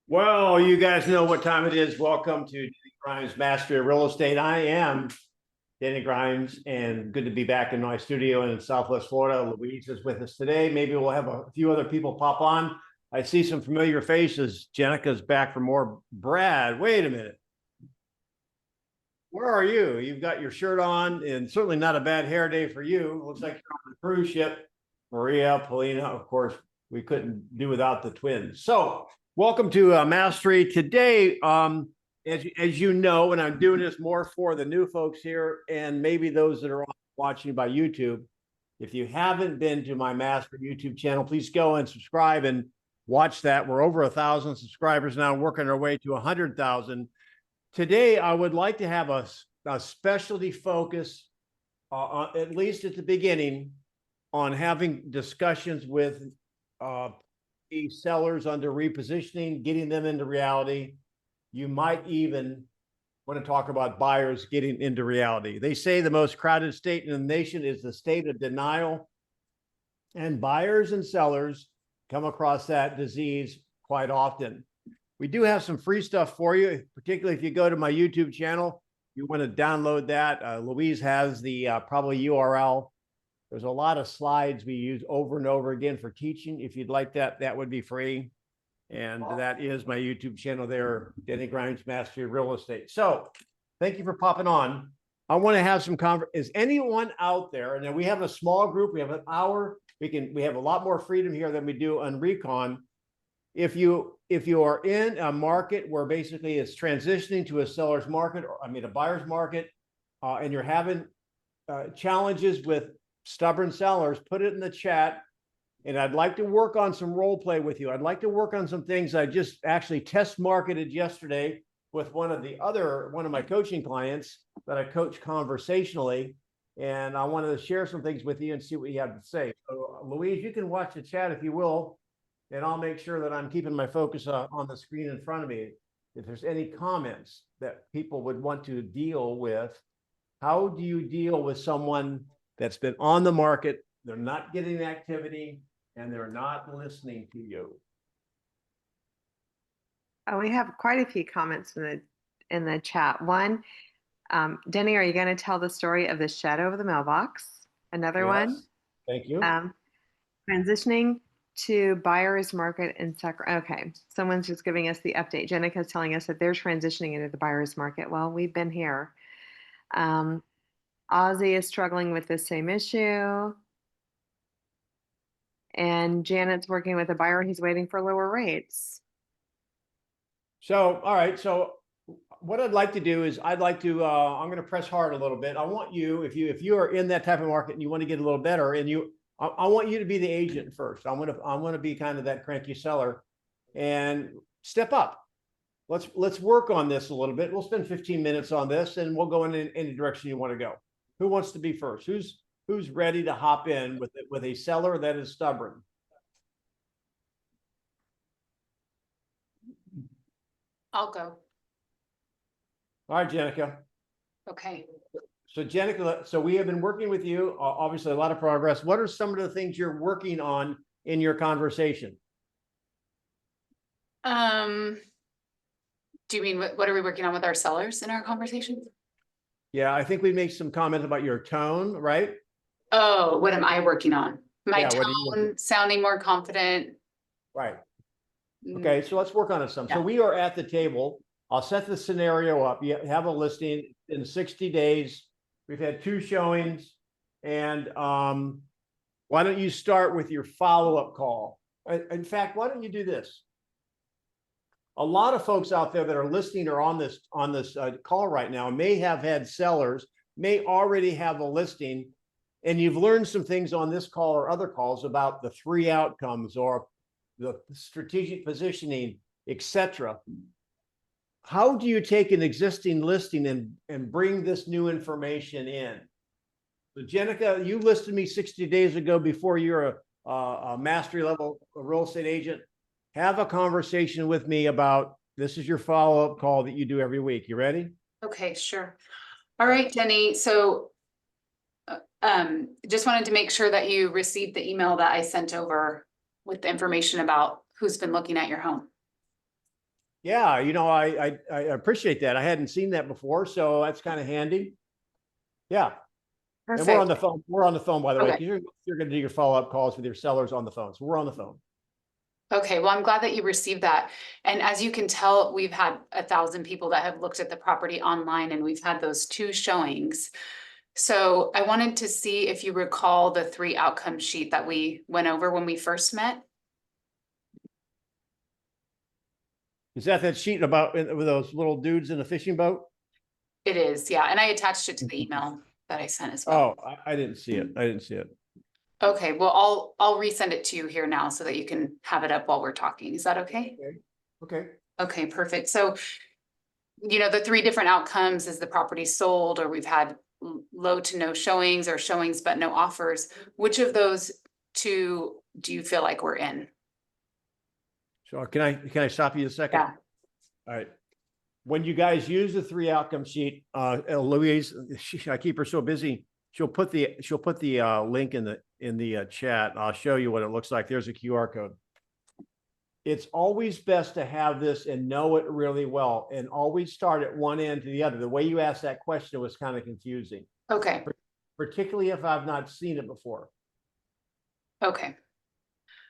Well, you guys know what time it is. Welcome to Denny Grimes Mastery of Real Estate. I am Denny Grimes, and good to be back in my studio in Southwest Florida. Louise is with us today. Maybe we'll have a few other people pop on. I see some familiar faces. Jenica's back for more. Brad, wait a minute. Where are you? You've got your shirt on, and certainly not a bad hair day for you. Looks like you're on the cruise ship. Maria, Polina, of course, we couldn't do without the twins. So welcome to Mastery. Today, as you know, and I'm doing this more for the new folks here and maybe those that are watching by YouTube. If you haven't been to my Mastery YouTube channel, please go and subscribe and watch that. We're over 1,000 subscribers now, working our way to 100,000. Today, I would like to have a specialty focus, at least at the beginning, on having discussions with the sellers under repositioning, getting them into reality. You might even want to talk about buyers getting into reality. They say the most crowded state in the nation is the state of denial, and buyers and sellers come across that disease quite often. We do have some free stuff for you, particularly if you go to my YouTube channel. You want to download that. Louise has the probably URL. There's a lot of slides we use over and over again for teaching. If you'd like that, that would be free. And that is my YouTube channel there, Denny Grimes Mastery of Real Estate. So thank you for popping on. I want to have some is anyone out there? And then we have a small group. We have an hour. We have a lot more freedom here than we do on Recon. If you are in a market where basically it's transitioning to a seller's market, or a buyer's market, and you're having challenges with stubborn sellers, put it in the chat. And I'd like to work on some role play with you. I'd like to work on some things I just actually test marketed yesterday with one of my coaching clients that I coach conversationally. And I wanted to share some things with you and see what you have to say. So Louise, you can watch the chat if you will, and I'll make sure that I'm keeping my focus on the screen in front of me. If there's any comments that people would want to deal with, how do you deal with someone that's been on the market, they're not getting activity, and they're not listening to you? Oh, we have quite a few comments in the chat. One, Denny, are you going to tell the story of the shed over the mailbox? Another one. Thank you. Transitioning to buyer's market in Sacramento. Okay, someone's just giving us the update. Jenica's telling us that they're transitioning into the buyer's market. Well, we've been here. Ozzy is struggling with the same issue. And Janet's working with a buyer. He's waiting for lower rates. So, all right. So what I'd like to do is I'm going to press hard a little bit. I want you, if you are in that type of market and you want to get a little better, and I want you to be the agent first. I want to be kind of that cranky seller and step up. Let's work on this a little bit. We'll spend 15 minutes on this and we'll go in any direction you want to go. Who wants to be first? Who's ready to hop in with a seller that is stubborn? I'll go. All right, Jenica. Okay. So Jenica, so we have been working with you, obviously a lot of progress. What are some of the things you're working on in your conversation? Do you mean what are we working on with our sellers in our conversation? Yeah, I think we made some comments about your tone, right? Oh, what am I working on? My tone, sounding more confident. Right. Okay, so let's work on it some. Yeah. So we are at the table. I'll set the scenario up. You have a listing in 60 days. We've had 2 showings. And why don't you start with your follow-up call? In fact, why don't you do this? A lot of folks out there that are listening or on this call right now may have had sellers, may already have a listing, and you've learned some things on this call or other calls about the 3 outcomes or the strategic positioning, etc. How do you take an existing listing and bring this new information in? So Jenica, you listed me 60 days ago before you're a mastery level real estate agent. Have a conversation with me about, this is your follow-up call that you do every week. You ready? Okay, sure. All right, Denny. So just wanted to make sure that you received the email that I sent over with the information about who's been looking at your home. Yeah, you know, I appreciate that. I hadn't seen that before, so that's kind of handy. Yeah. And we're on Perfect. the phone. We're on the phone, by the way, Okay. because you're going to do your follow-up calls with your sellers on the phone. So we're on the phone. Okay, well, I'm glad that you received that. And as you can tell, we've had 1,000 people that have looked at the property online and we've had those 2 showings. So I wanted to see if you recall the 3 outcome sheet that we went over when we first met. Is that sheet about with those little dudes in a fishing boat? It is, yeah, and I attached it to the email that I sent as well. Oh, I didn't see it. I didn't see it. Okay, well, I'll resend it to you here now so that you can have it up while we're talking. Is that okay? Okay. Okay. Okay, perfect. So, you know, the 3 different outcomes is the property sold, or we've had low to no showings or showings but no offers. Which of those 2 do you feel like we're in? So can I stop you a second? Yeah. All right. When you guys use the 3 outcome sheet, Louise, I keep her so busy. She'll put the link in the chat. I'll show you what it looks like. There's a QR code. It's always best to have this and know it really well, and always start at one end to the other. The way you asked that question was kind of confusing, Okay, particularly if I've not seen it before. okay.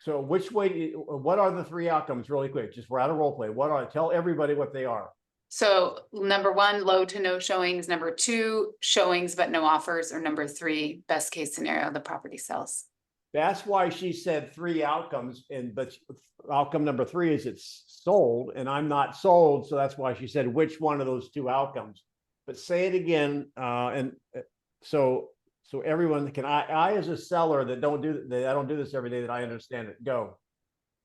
So which way, what are the 3 outcomes really quick? Just we're out of role play. Tell everybody what they are. So number 1, low to no showings. Number 2, showings but no offers. Or number 3, best case scenario, the property sells. That's why she said 3 outcomes, but outcome number 3 is it's sold, and I'm not sold. So that's why she said which one of those 2 outcomes. But say it again, so everyone can. I as a seller that I don't do this every day, that I understand it. Go.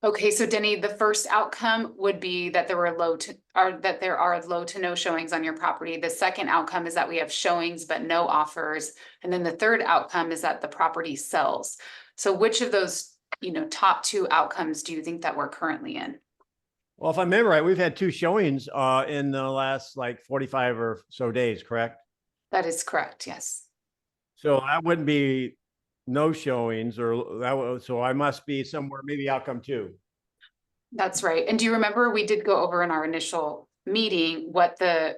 Okay, so Denny, the first outcome would be that there are low to no showings on your property. The second outcome is that we have showings but no offers. And then the third outcome is that the property sells. So which of those, you know, top 2 outcomes do you think that we're currently in? Well, if I remember right, we've had 2 showings in the last like 45 or so days, correct? That is correct, yes. So that wouldn't be no showings, so I must be somewhere, maybe outcome 2. That's right. And do you remember we did go over in our initial meeting what the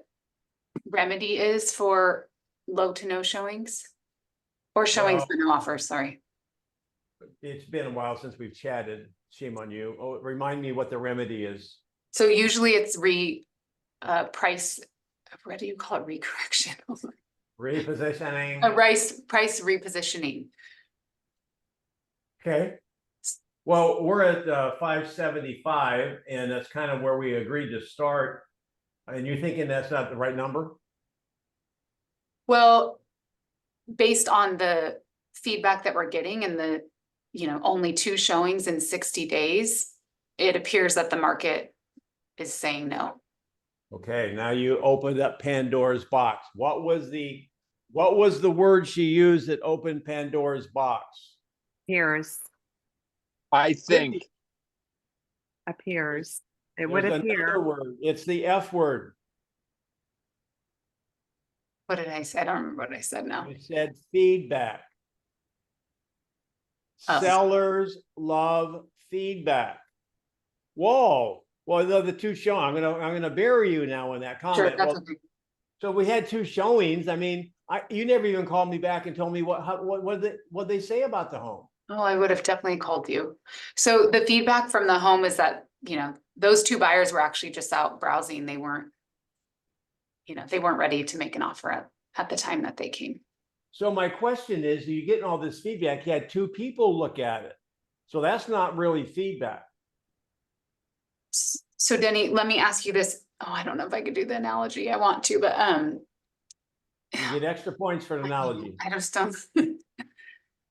remedy is for low to no showings? Or showings Well, but no offers, sorry. it's been a while since we've chatted. Shame on you. Oh, remind me what the remedy is. So usually it's price, what do you call it? Recorrection. Repositioning. A price repositioning. Okay. Well, we're at 575, and that's kind of where we agreed to start. And you're thinking that's not the right number? Well, based on the feedback that we're getting and the, you know, only 2 showings in 60 days, it appears that the market is saying no. Okay, now you opened up Pandora's box. What was the word she used that opened Pandora's box? Appears, I think. appears. It would There's appear. another word. It's the F word. What did I say? I don't remember what I said now. You said feedback. Oh. Sellers love feedback. Whoa. Well, the 2 showing, I'm gonna bury you now in that comment. Sure, that's Well, okay. so we had 2 showings. I mean, you never even called me back and told me what they say about the home. Oh, I would have definitely called you. So the feedback from the home is that, you know, those 2 buyers were actually just out browsing. They weren't, you know, they weren't ready to make an offer at the time that they came. So my question is, you're getting all this feedback. You had 2 people look at it. So that's not really feedback. So Denny, let me ask you this. Oh, I don't know if I could do the analogy. I want to, but You get extra points for an analogy. I just don't.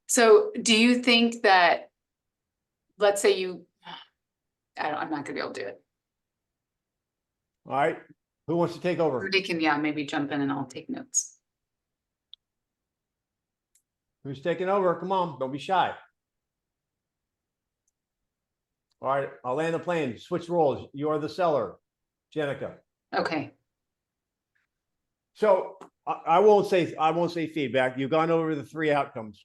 So do you think that, let's say I'm not gonna be able to do it. All right. Who wants to take over? Rudy can, yeah, maybe jump in and I'll take notes. Who's taking over? Come on, don't be shy. All right, I'll land the plane. Switch roles. You are the seller, Jenica. Okay, So I won't say feedback. You've gone over the 3 outcomes.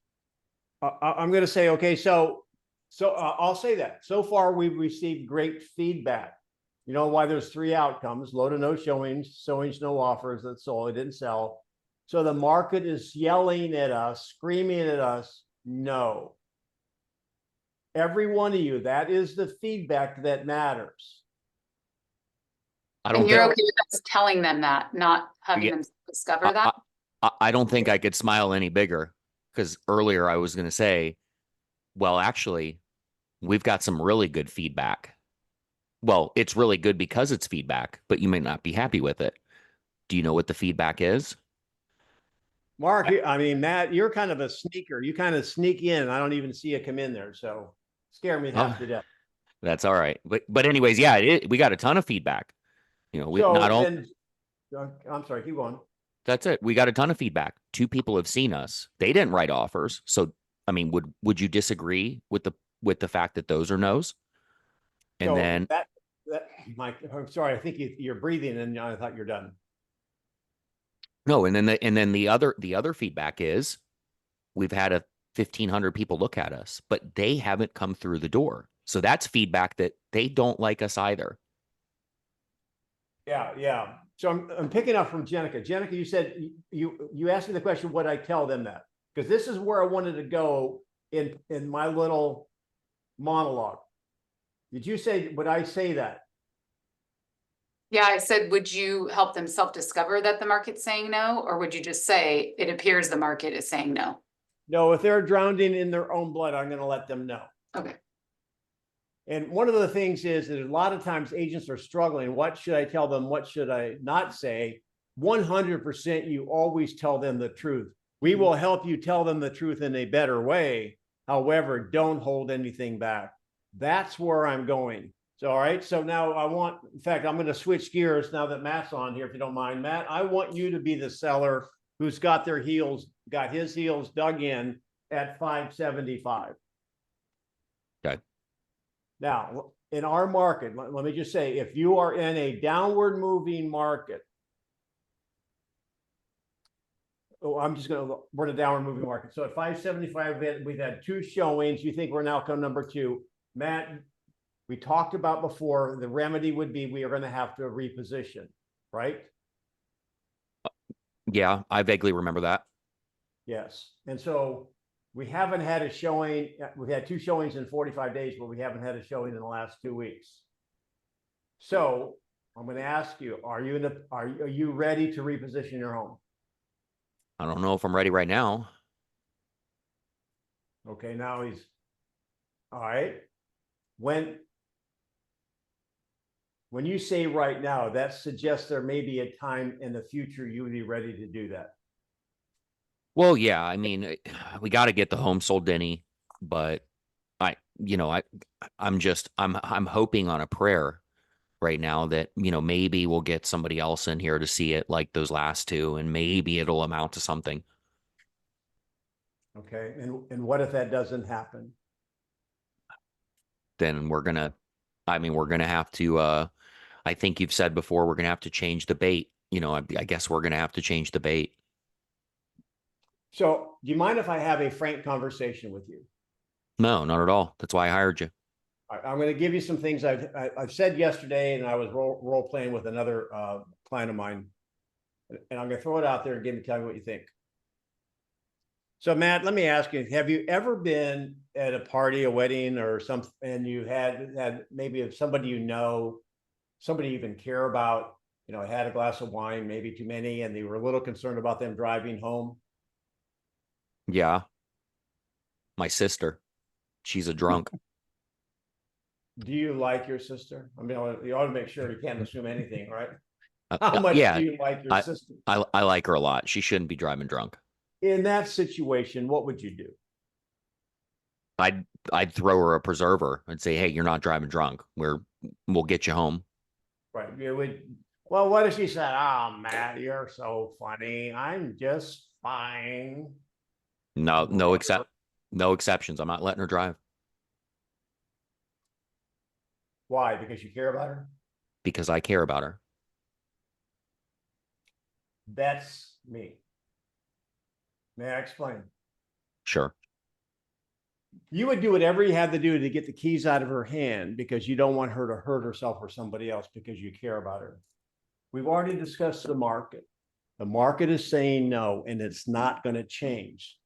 I'm going to say, okay, so I'll say that so far we've received great feedback. You know why there's three outcomes: low to no showings, showings, no offers. That's all. It didn't sell. So the market is yelling at us, screaming at us, no. Every one of you, that is the feedback that matters. I don't And you're think, okay with us telling them that, not having Yeah. them discover that? I don't think I could smile any bigger, because earlier I was going to say, well, actually, we've got some really good feedback. Well, it's really good because it's feedback, but you may not be happy with it. Do you know what the feedback is? Mark, I mean, Matt, you're kind of a sneaker. You kind of sneak in. I don't even see you come in there. So scare me half Oh, to death. that's all right. But anyways, yeah, we got a ton of feedback. We not So all then, I'm sorry, keep going. that's it. We got a ton of feedback. Two people have seen us. They didn't write offers. So, I mean, would you disagree with the fact that those are no's? And So then that Mike, I'm sorry. I think you're breathing and I thought you're done. no, and then the other feedback is we've had 1,500 people look at us, but they haven't come through the door. So that's feedback that they don't like us either. Yeah, yeah. So I'm picking up from Jenica. Jenica, you said you asked me the question, would I tell them that? Because this is where I wanted to go in my little monologue. Did you say, would I say that? Yeah, I said, would you help them self-discover that the market's saying no? Or would you just say, it appears the market is saying no? No, if they're drowning in their own blood, I'm going to let them know. Okay. And one of the things is that a lot of times agents are struggling. What should I tell them? What should I not say? 100% you always tell them the truth. We will help you tell them the truth in a better way. However, don't hold anything back. That's where I'm going. So, all right. So now in fact, I'm going to switch gears now that Matt's on here, if you don't mind. Matt, I want you to be the seller who's got his heels dug in at 575. Okay. Now, in our market, let me just say, if you are in a downward moving market, we're in a downward moving market. So at 575, we've had two showings. You think we're in outcome number two. Matt, we talked about before, the remedy would be we are going to have to reposition, right? Yeah, I vaguely remember that. Yes. And so we haven't had a showing. We've had two showings in 45 days, but we haven't had a showing in the last 2 weeks. So I'm going to ask you, are you ready to reposition your home? I don't know if I'm ready right now. Okay, now he's all right. When you say right now, that suggests there may be a time in the future you would be ready to do that. Well, yeah, I mean, we got to get the home sold, Denny, but I'm hoping on a prayer right now that, maybe we'll get somebody else in here to see it like those last two, and maybe it'll amount to something. Okay, and what if that doesn't happen? Then we're gonna have to, I think you've said before, we're gonna have to change the bait. I guess we're gonna have to change the bait. So do you mind if I have a frank conversation with you? No, not at all. That's why I hired you. I'm going to give you some things I've said yesterday, and I was role playing with another client of mine, and I'm going to throw it out there and tell me what you think. So, Matt, let me ask you: have you ever been at a party, a wedding, or something, and you had maybe somebody somebody you even care about, had a glass of wine, maybe too many, and they were a little concerned about them driving home? Yeah, my sister, she's a drunk. Do you like your sister? I mean, you ought to make sure you can't assume anything, right? How much Yeah, do you like your sister? I like her a lot. She shouldn't be driving drunk. In that situation, what would you do? I'd throw her a preserver and say, "Hey, you're not driving drunk. We'll get you home." Right. You would. Well, what if she said, "Oh, Matt, you're so funny. I'm just fine." No, Brother. no exceptions. I'm not letting her drive Why? Because you care about her? because I care about her. That's me. May I explain? Sure. You would do whatever you had to do to get the keys out of her hand because you don't want her to hurt herself or somebody else because you care about her. We've already discussed the market. The market is saying no, and it's not going to change.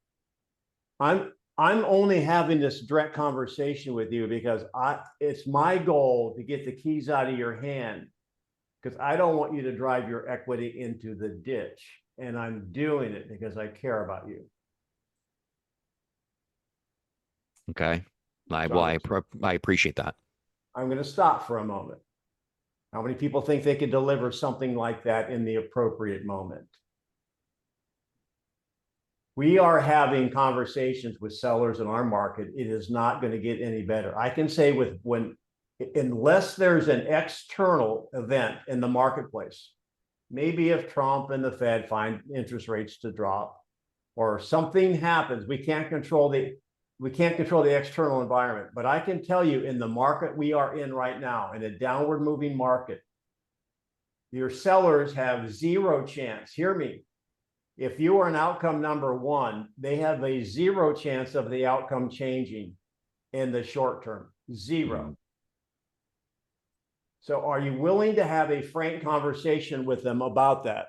I'm only having this direct conversation with you because it's my goal to get the keys out of your hand because I don't want you to drive your equity into the ditch. And I'm doing it because I care about you. Okay. I So appreciate that. I'm going to stop for a moment. How many people think they can deliver something like that in the appropriate moment? We are having conversations with sellers in our market. It is not going to get any better. I can say unless there's an external event in the marketplace, maybe if Trump and the Fed find interest rates to drop or something happens, we can't control the external environment. But I can tell you in the market we are in right now, in a downward moving market, your sellers have zero chance. Hear me. If you are an outcome number one, they have a zero chance of the outcome changing in the short term. Zero. So are you willing to have a frank conversation with them about that?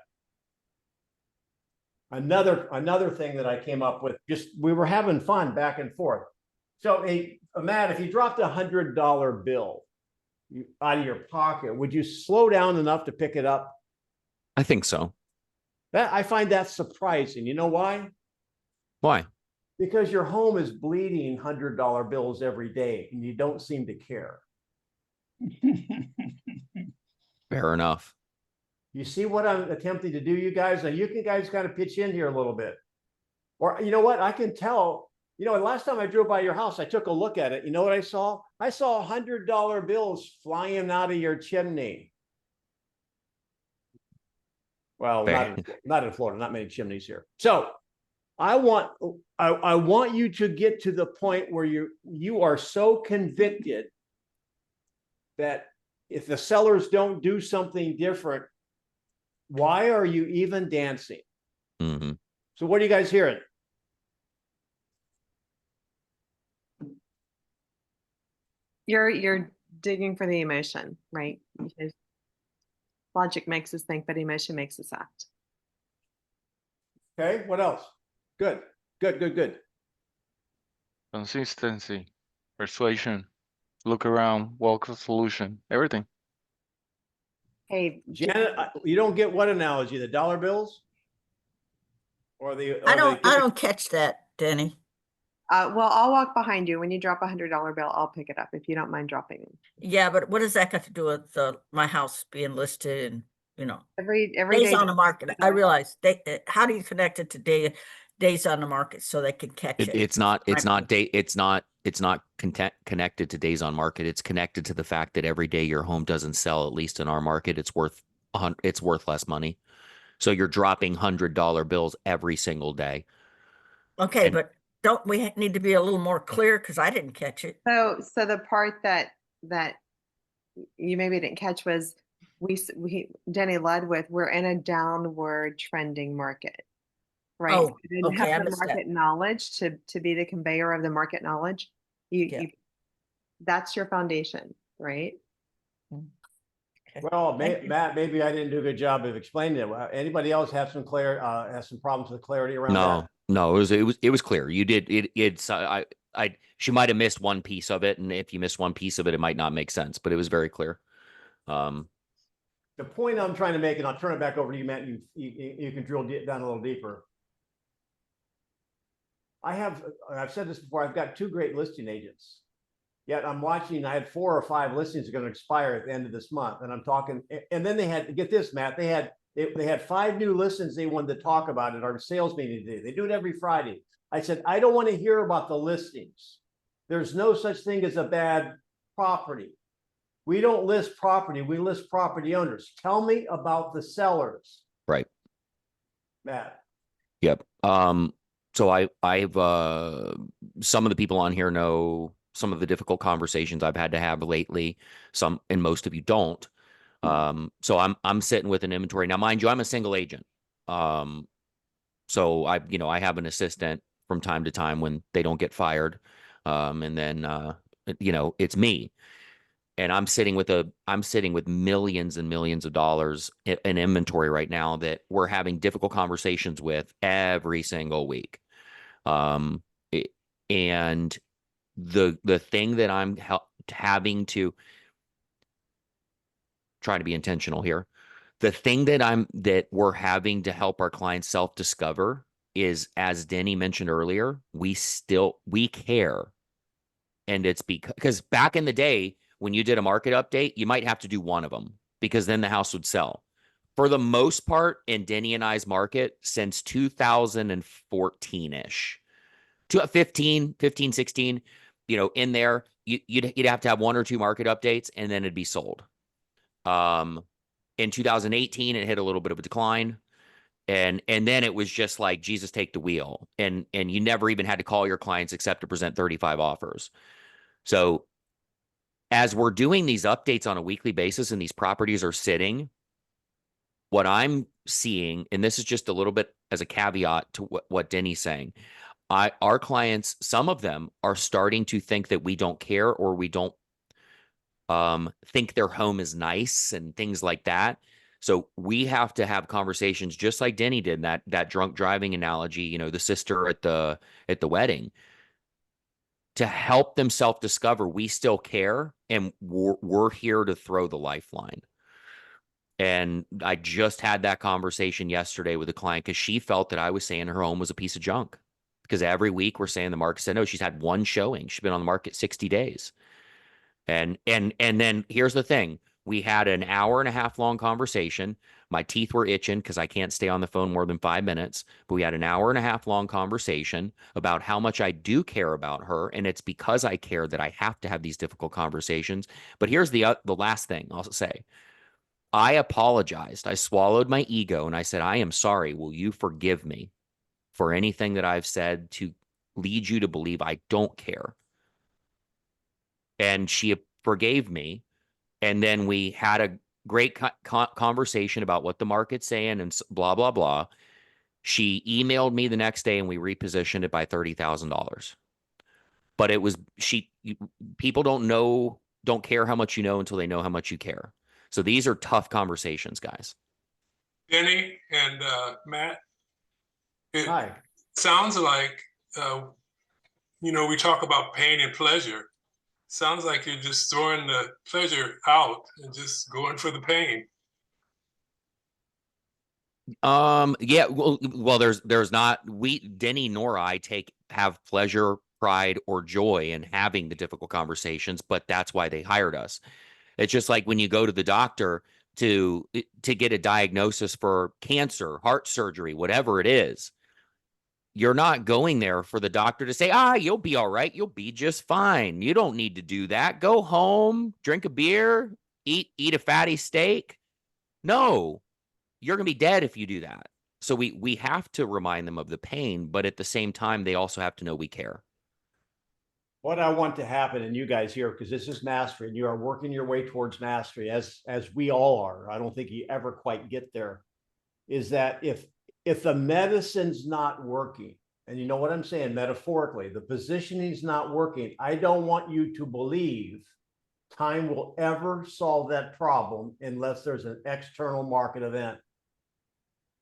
Another thing that I came up with, we were having fun back and forth. So Matt, if you dropped $100 bill out of your pocket, would you slow down enough to pick it up? I think so. I find that surprising. You know why? Why? Because your home is bleeding $100 bills every day and you don't seem to care. Fair enough. You see what I'm attempting to do, you guys? Now you guys got to pitch in here a little bit. Or you know what? I can tell, last time I drove by your house, I took a look at it. You know what I saw? I saw $100 bills flying out of your chimney. Well, not in Florida, not many chimneys here. So I want you to get to the point where you are so convicted that if the sellers don't do something different, why are you even dancing? Mm-hmm. So what are you guys hearing? You're digging for the emotion, right? Because logic makes us think, but emotion makes us act. Okay, what else? Good. Consistency, persuasion, look around, walk the solution, everything. Hey, Janet, you don't get what analogy? The dollar bills? Or I don't catch that, Denny. well, I'll walk behind you. When you drop $100 bill, I'll pick it up if you don't mind dropping it. Yeah, but what does that got to do with my house being listed and, Every days day on the market? I realize how do you connect it to days on the market so they can catch it? It's not connected to days on market. It's connected to the fact that every day your home doesn't sell, at least in our market, it's worth less money. So you're dropping $100 bills every single day. Okay, but don't we need to be a little more clear? Because I didn't catch it. So the part that you maybe didn't catch was Denny led with, we're in a downward trending market, right? Oh, You didn't okay, I have the missed that. market knowledge to be the conveyor of the market knowledge. That's your foundation, right? Well, Matt, maybe I didn't do a good job of explaining it. Anybody else have some has some problems with clarity around that? No, it was clear. You did it's she might have missed one piece of it, and if you miss one piece of it, it might not make sense, but it was very clear. The point I'm trying to make, and I'll turn it back over to you, Matt. You can drill down a little deeper. I've said this before. I've got 2 great listing agents. Yet I'm watching. I had 4 or 5 listings that are going to expire at the end of this month, and I'm talking. And then they had, get this, Matt. They had 5 new listings they wanted to talk about at our sales meeting today. They do it every Friday. I said, I don't want to hear about the listings. There's no such thing as a bad property. We don't list property. We list property owners. Tell me about the sellers. Right. Matt. Yep. So I've some of the people on here know some of the difficult conversations I've had to have lately. Some, and most of you don't. So I'm sitting with an inventory. Now, mind you, I'm a single agent. So I have an assistant from time to time when they don't get fired. And then, it's me. And I'm sitting with millions and millions of dollars in inventory right now that we're having difficult conversations with every single week. Um, it- and the thing that I'm having to try to be intentional here. The thing that we're having to help our clients self-discover is, as Denny mentioned earlier, we care. And it's because back in the day, when you did a market update, you might have to do one of them because then the house would sell. For the most part, in Denny and I's market, since 2014-ish, 15, 16, in there, you'd have to have one or two market updates and then it'd be sold. In 2018, it hit a little bit of a decline. And then it was just like, Jesus, take the wheel. And you never even had to call your clients except to present 35 offers. So as we're doing these updates on a weekly basis and these properties are sitting, what I'm seeing, and this is just a little bit as a caveat to what Denny's saying, our clients, some of them are starting to think that we don't care or we don't think their home is nice and things like that. So we have to have conversations just like Denny did, that drunk driving analogy, the sister at the wedding, to help them self-discover we still care and we're here to throw the lifeline. And I just had that conversation yesterday with a client because she felt that I was saying her home was a piece of junk. Because every week we're saying the market said, no, she's had one showing. She's been on the market 60 days. And then here's the thing. We had an hour and a half long conversation. My teeth were itching because I can't stay on the phone more than 5 minutes. But we had an hour and a half long conversation about how much I do care about her. And it's because I care that I have to have these difficult conversations. But here's the last thing I'll say. I apologized. I swallowed my ego and I said, I am sorry. Will you forgive me for anything that I've said to lead you to believe I don't care? And she forgave me. And then we had a great conversation about what the market's saying and blah, blah, blah. She emailed me the next day and we repositioned it by $30,000. But it was, people don't care how much you know until they know how much you care. So these are tough conversations, guys. Denny and Matt, it Hi. sounds like, we talk about pain and pleasure. Sounds like you're just throwing the pleasure out and just going for the pain. Yeah, well, there's not, Denny nor I have pleasure, pride, or joy in having the difficult conversations, but that's why they hired us. It's just like when you go to the doctor to get a diagnosis for cancer, heart surgery, whatever it is. You're not going there for the doctor to say, you'll be all right. You'll be just fine. You don't need to do that. Go home, drink a beer, eat a fatty steak. No, you're going to be dead if you do that. So we have to remind them of the pain, but at the same time, they also have to know we care. What I want to happen, and you guys here, because this is mastery, and you are working your way towards mastery, as we all are. I don't think you ever quite get there. Is that if the medicine's not working, and you know what I'm saying metaphorically, the positioning's not working, I don't want you to believe time will ever solve that problem unless there's an external market event.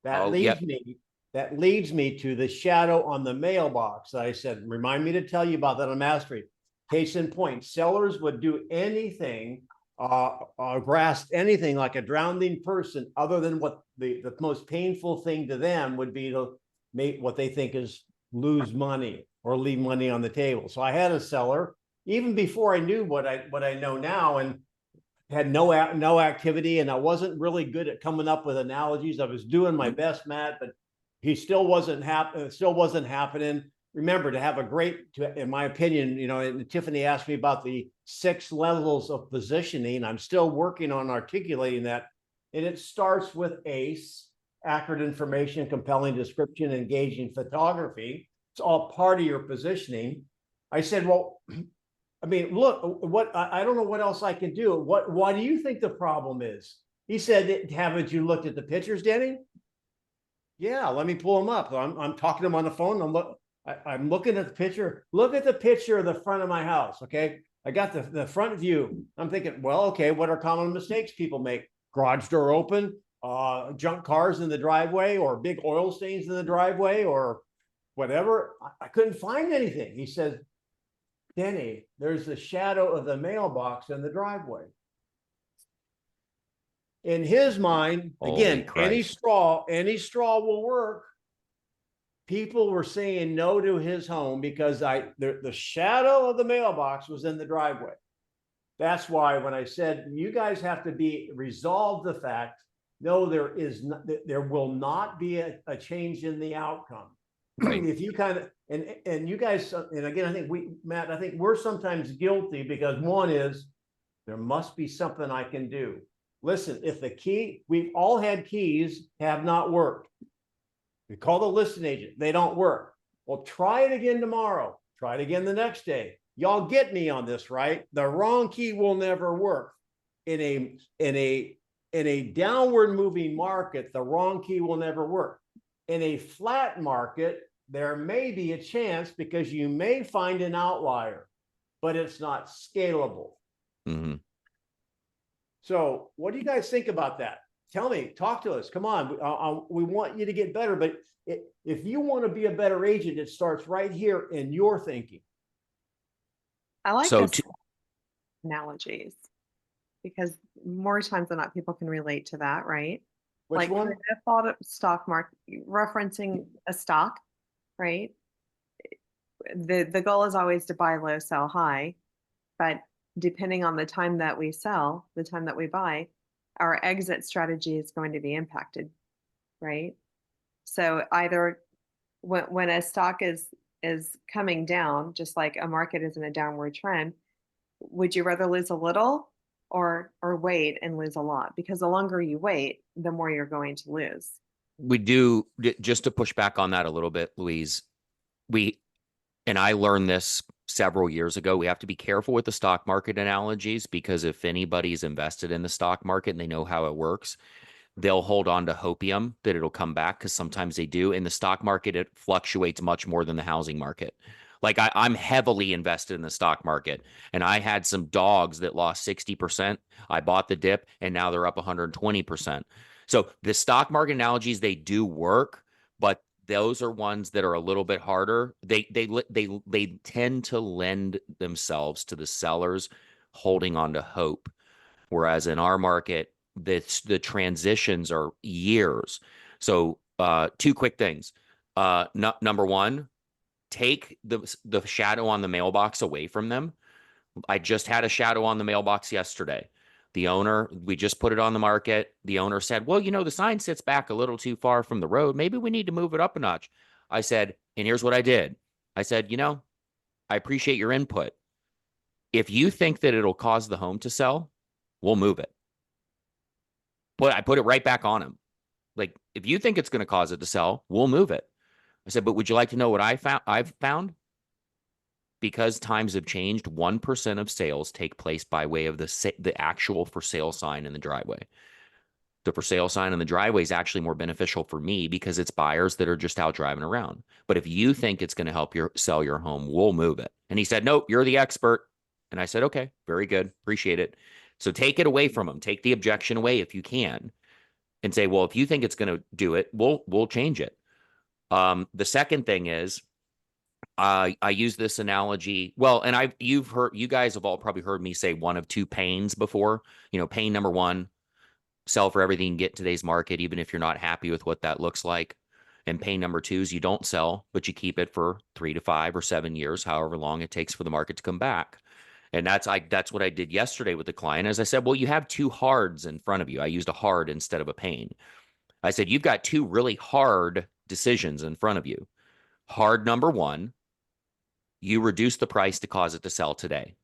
That leads me to the shadow on the mailbox that I said, remind me to tell you about that on mastery. Case in point, sellers would do anything, grasp anything like a drowning person, other than what the most painful thing to them would be to make what they think is lose money or leave money on the table. So I had a seller, even before I knew what I know now, and had no activity, and I wasn't really good at coming up with analogies. I was doing my best, Matt, but he still wasn't happening. Remember, to have a great, in my opinion, and Tiffany asked me about the 6 levels of positioning. I'm still working on articulating that. And it starts with ACE, accurate information, compelling description, engaging photography. It's all part of your positioning. I said, well, I mean, look, I don't know what else I can do. Why do you think the problem is? He said, haven't you looked at the pictures, Denny? Yeah, let me pull them up. I'm talking to him on the phone. I'm looking at the picture. Look at the picture of the front of my house. Okay. I got the front view. I'm thinking, well, okay, what are common mistakes people make? Garage door open, junk cars in the driveway, or big oil stains in the driveway, or whatever. I couldn't find anything. He says, Denny, there's the shadow of the mailbox in the driveway. In his mind, Holy again, Christ. any straw will work. People were saying no to his home because the shadow of the mailbox was in the driveway. That's why when I said you guys have to resolve the fact, no, there will not be a change in the outcome. Right. If you kind of and you guys, and again, I think Matt, I think we're sometimes guilty because one is there must be something I can do. Listen, if the key, we've all had keys have not worked. We call the listing agent, they don't work. Well, try it again tomorrow. Try it again the next day. Y'all get me on this, right? The wrong key will never work. In a downward moving market, the wrong key will never work. In a flat market, there may be a chance because you may find an outlier, but it's not scalable. Mm-hmm. So what do you guys think about that? Tell me, talk to us. Come on. We want you to get better, but if you want to be a better agent, it starts right here in your thinking. I like So this analogies because more times than not, people can relate to that, right? Which like one? I thought of stock market, referencing a stock, right? The goal is always to buy low, sell high, but depending on the time that we sell, the time that we buy, our exit strategy is going to be impacted, right? So either when a stock is coming down, just like a market is in a downward trend, would you rather lose a little or wait and lose a lot? Because the longer you wait, the more you're going to lose. We do, just to push back on that a little bit, Louise, and I learned this several years ago, we have to be careful with the stock market analogies because if anybody's invested in the stock market and they know how it works, they'll hold on to hopium that it'll come back because sometimes they do. In the stock market, it fluctuates much more than the housing market. Like I'm heavily invested in the stock market and I had some dogs that lost 60%. I bought the dip and now they're up 120%. So the stock market analogies, they do work, but those are ones that are a little bit harder. They tend to lend themselves to the sellers holding on to hope. Whereas in our market, the transitions are years. So two quick things. Number one, take the shadow on the mailbox away from them. I just had a shadow on the mailbox yesterday. The owner, we just put it on the market. The owner said, well, the sign sits back a little too far from the road. Maybe we need to move it up a notch. I said, and here's what I did. I said, I appreciate your input. If you think that it'll cause the home to sell, we'll move it. But I put it right back on him. Like, if you think it's going to cause it to sell, we'll move it. I said, but would you like to know what I've found? Because times have changed, 1% of sales take place by way of the actual for sale sign in the driveway. The for sale sign in the driveway is actually more beneficial for me because it's buyers that are just out driving around. But if you think it's going to help sell your home, we'll move it. And he said, nope, you're the expert. And I said, okay, very good. Appreciate it. So take it away from them. Take the objection away if you can and say, well, if you think it's going to do it, we'll change it. The second thing is, I use this analogy. Well, and you guys have all probably heard me say one of two pains before. Pain number one, sell for everything you get in today's market, even if you're not happy with what that looks like. And pain number two is you don't sell, but you keep it for 3 to 5 or 7 years, however long it takes for the market to come back. And that's what I did yesterday with the client. As I said, well, you have two hards in front of you. I used a hard instead of a pain. I said, you've got two really hard decisions in front of you. Hard number one, you reduce the price to cause it to sell today.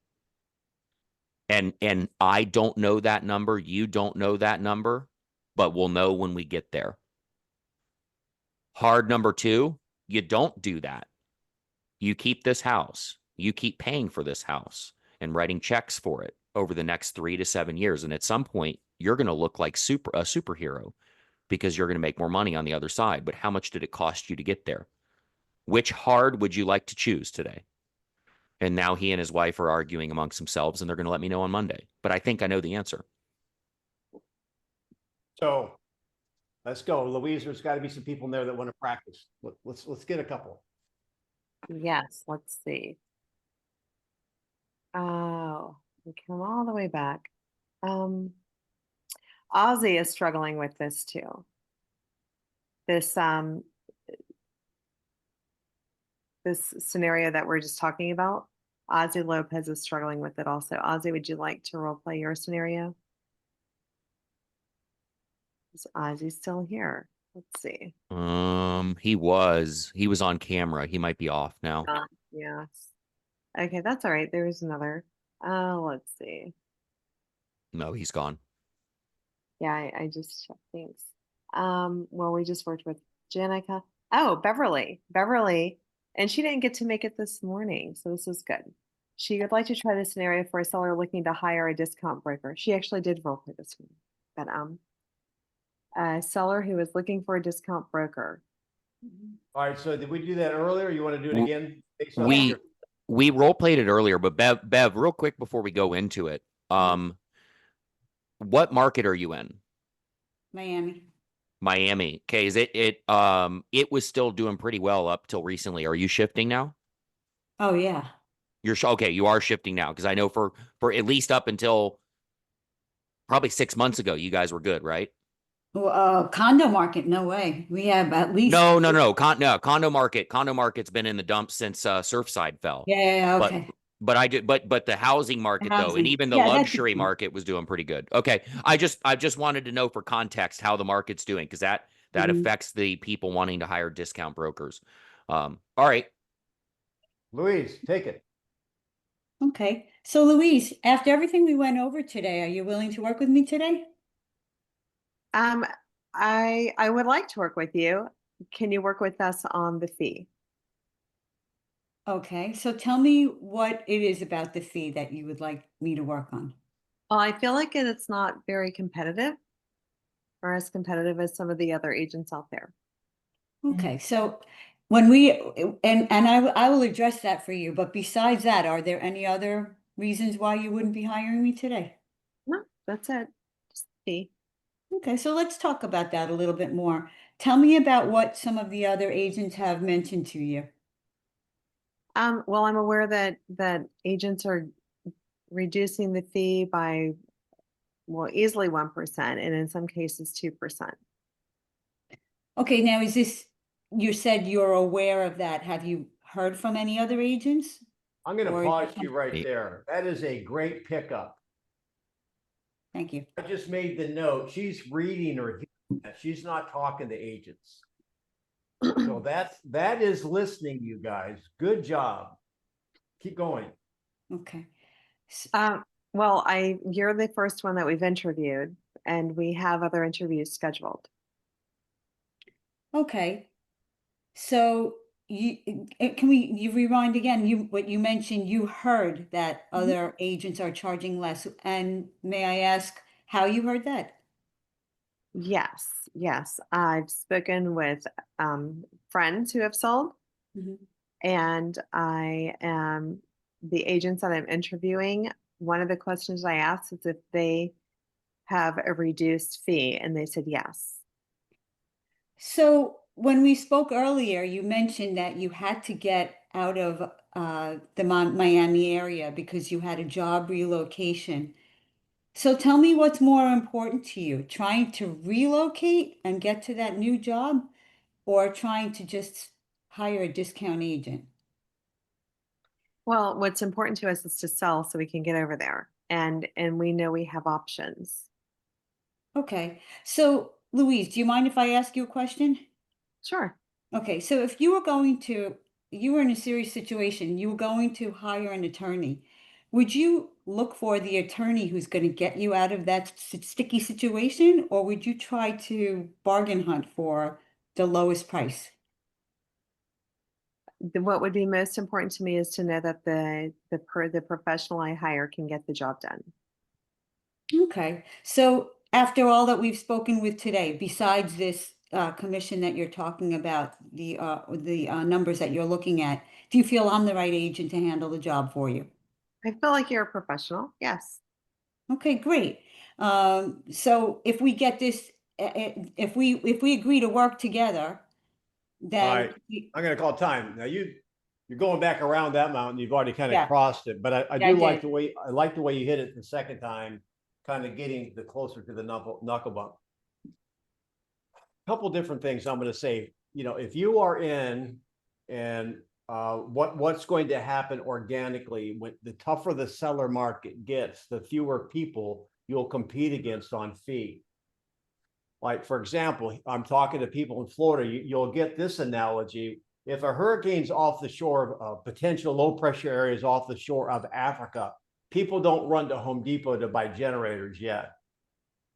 And I don't know that number. You don't know that number, but we'll know when we get there. Hard number two, you don't do that. You keep this house. You keep paying for this house and writing checks for it over the next 3 to 7 years. And at some point, you're going to look like a superhero because you're going to make more money on the other side. But how much did it cost you to get there? Which hard would you like to choose today? And now he and his wife are arguing amongst themselves, and they're going to let me know on Monday. But I think I know the answer. So let's go. Louise, there's got to be some people in there that want to practice. Let's get a couple. Yes, let's see. Oh, we come all the way back. Ozzy is struggling with this too. This scenario that we're just talking about, Ozzy Lopez is struggling with it also. Ozzy, would you like to role play your scenario? Is Ozzy still here? Let's see. He was on camera. He might be off now. Yes. Okay, that's all right. There's another. Let's see. No, he's gone. Yeah, I just checked things. Well, we just worked with Janica. Oh, Beverly. And she didn't get to make it this morning, so this is good. She would like to try the scenario for a seller looking to hire a discount broker. She actually did role play this one, but a seller who is looking for a discount broker. All right, so did we do that earlier? You want to do it again? Based on We your- we role played it earlier, but Bev, real quick before we go into it, what market are you in? Miami. Miami. Okay, is it was still doing pretty well up till recently. Are you shifting now? Oh, yeah. Okay, you are shifting now because I know for at least up until probably 6 months ago, you guys were good, right? Well, condo market, no way. We have at least. No. Condo market's been in the dumps since Surfside fell. Yeah, But okay. but the housing market though, and Housing. even the Yeah, that's luxury different. market was doing pretty good. Okay, I just wanted to know for context how the market's doing because that Mhm. affects the people wanting to hire discount brokers. All right. Louise, take it. Okay. So Louise, after everything we went over today, are you willing to work with me today? I would like to work with you. Can you work with us on the fee? Okay. So tell me what it is about the fee that you would like me to work on. Well, I feel like it's not very competitive or as competitive as some of the other agents out there. Okay. So when we, and I will address that for you, but besides that, are there any other reasons why you wouldn't be hiring me today? No, that's it. Just fee. Okay, so let's talk about that a little bit more. Tell me about what some of the other agents have mentioned to you. Well, I'm aware that agents are reducing the fee by, well, easily 1%, and in some cases 2%. Okay, now is this, you said you're aware of that. Have you heard from any other agents? I'm going to Or- pause you right there. That is a great pickup. Thank you. I just made the note. She's reading or hearing that. She's not talking to agents. So that is listening, you guys. Good job. Keep going. Okay. Well, you're the first one that we've interviewed, and we have other interviews scheduled. Okay. So you rewind again? What you mentioned, you heard that other agents are charging less. And may I ask how you heard that? Yes. I've spoken with friends who have sold, Mhm. and the agents that I'm interviewing. One of the questions I asked is if they have a reduced fee, and they said yes. So when we spoke earlier, you mentioned that you had to get out of the Miami area because you had a job relocation. So tell me what's more important to you, trying to relocate and get to that new job or trying to just hire a discount agent? Well, what's important to us is to sell so we can get over there, and we know we have options. Okay. So Louise, do you mind if I ask you a question? Sure. Okay, so if you were in a serious situation, you were going to hire an attorney, would you look for the attorney who's going to get you out of that sticky situation, or would you try to bargain hunt for the lowest price? What would be most important to me is to know that the professional I hire can get the job done. Okay, so after all that we've spoken with today, besides this commission that you're talking about, the numbers that you're looking at, do you feel I'm the right agent to handle the job for you? I feel like you're a professional. Yes. Okay, great. So if we get this, if we agree to work together, All then right, I'm gonna call time. Now you're going back around that mountain. You've already kind of Yeah. crossed it, but I Yeah, I do like did. I like the way you hit it the second time, kind of getting the closer to the knuckle bump. Couple different things I'm gonna say. You know, if you are in and what's going to happen organically when the tougher the seller market gets, the fewer people you'll compete against on fee. Like, for example, I'm talking to people in Florida, you'll get this analogy. If a hurricane's off the shore of potential low pressure areas off the shore of Africa, people don't run to Home Depot to buy generators yet.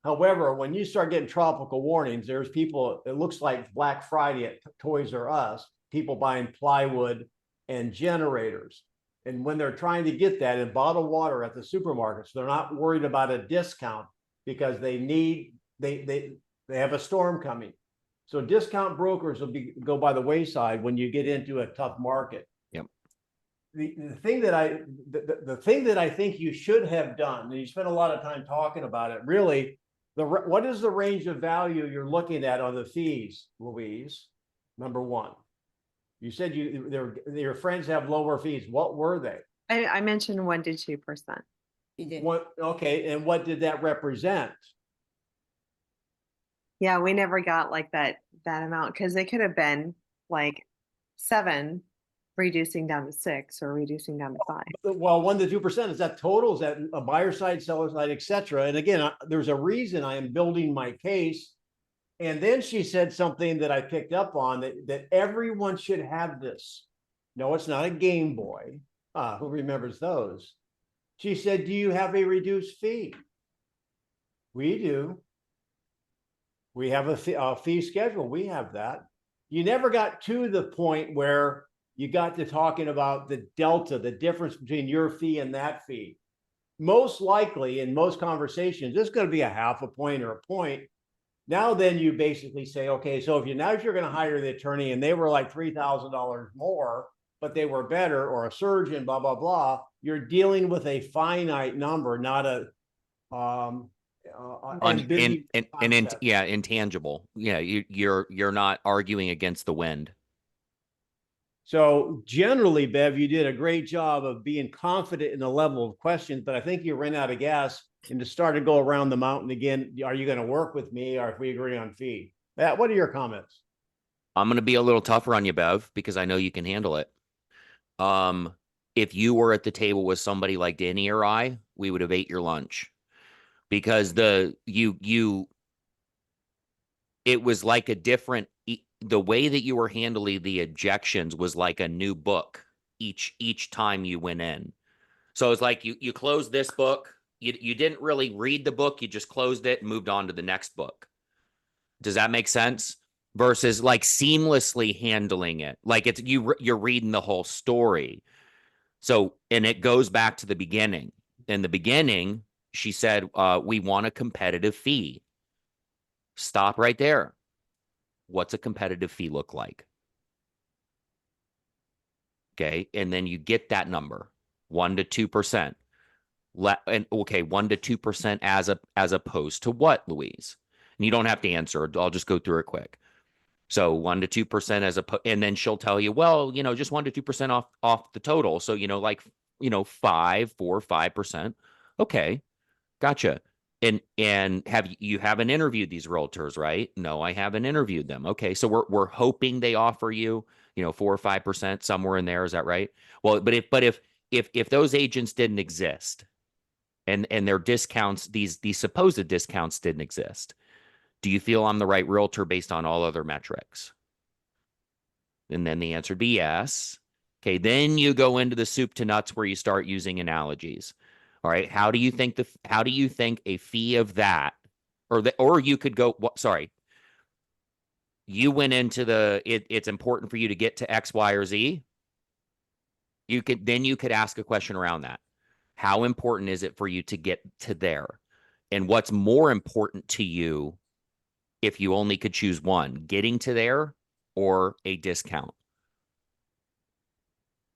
However, when you start getting tropical warnings, there's people, it looks like Black Friday at Toys R Us, people buying plywood and generators. And when they're trying to get that in bottled water at the supermarkets, they're not worried about a discount because they have a storm coming. So discount brokers will go by the wayside when you get into a tough market. Yep. The thing that I think you should have done, and you spent a lot of time talking about it, really, what is the range of value you're looking at on the fees, Louise? Number one, you said your friends have lower fees. What were they? I mentioned 1 to 2%. You did. What? Okay, and what did that represent? Yeah, we never got like that amount because it could have been like 7 reducing down to 6 or reducing down to 5. Well, 1 to 2%, is that total? Is that a buyer side, seller side, etc.? And again, there's a reason I am building my case. And then she said something that I picked up on, that everyone should have this. No, it's not a Game Boy. Who remembers those? She said, do you have a reduced fee? We do. We have a fee schedule. We have that. You never got to the point where you got to talking about the delta, the difference between your fee and that fee. Most likely in most conversations, it's going to be a half a point or a point. Now, then you basically say, okay, so if you're going to hire the attorney and they were like $3,000 more, but they were better, or a surgeon, blah, blah, blah, you're dealing with a finite number, not a, intangible. Yeah, you're not arguing against the wind. So generally, Bev, you did a great job of being confident in the level of questions, but I think you ran out of gas and to start to go around the mountain again. Are you going to work with me, or if we agree on fee? Matt, what are your comments? I'm going to be a little tougher on you, Bev, because I know you can handle it. If you were at the table with somebody like Denny or I, we would have ate your lunch, because it was like a different, the way that you were handling the objections was like a new book each time you went in. So it's like you closed this book, you didn't really read the book, you just closed it and moved on to the next book. Does that make sense? Versus like seamlessly handling it, like it's you're reading the whole story. So, and it goes back to the beginning. In the beginning, she said, we want a competitive fee. Stop right there. What's a competitive fee look like? Okay. And then you get that number, 1 to 2%. Okay, 1 to 2% as opposed to what, Louise? And you don't have to answer. I'll just go through it quick. So 1 to 2% and then she'll tell you, well, just 1 to 2% off the total. So, like, 5%. Okay. Gotcha. And you haven't interviewed these realtors, right? No, I haven't interviewed them. Okay. So we're hoping they offer you, 4 or 5%, somewhere in there. Is that right? Well, but if those agents didn't exist and their discounts, these supposed discounts didn't exist, do you feel I'm the right realtor based on all other metrics? And then the answer would be yes. Okay, then you go into the soup to nuts where you start using analogies. All right, how do you think a fee of that, or you could go, sorry, you went into it's important for you to get to X, Y, or Z. You could ask a question around that. How important is it for you to get to there? And what's more important to you if you only could choose one, getting to there or a discount.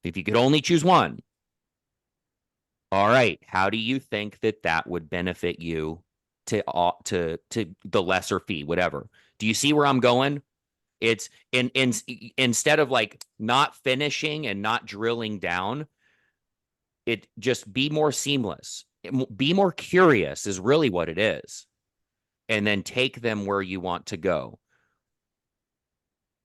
If you could only choose one, all right, how do you think that that would benefit you to the lesser fee, whatever? Do you see where I'm going? It's instead of like not finishing and not drilling down, it just be more seamless. Be more curious is really what it is. And then take them where you want to go.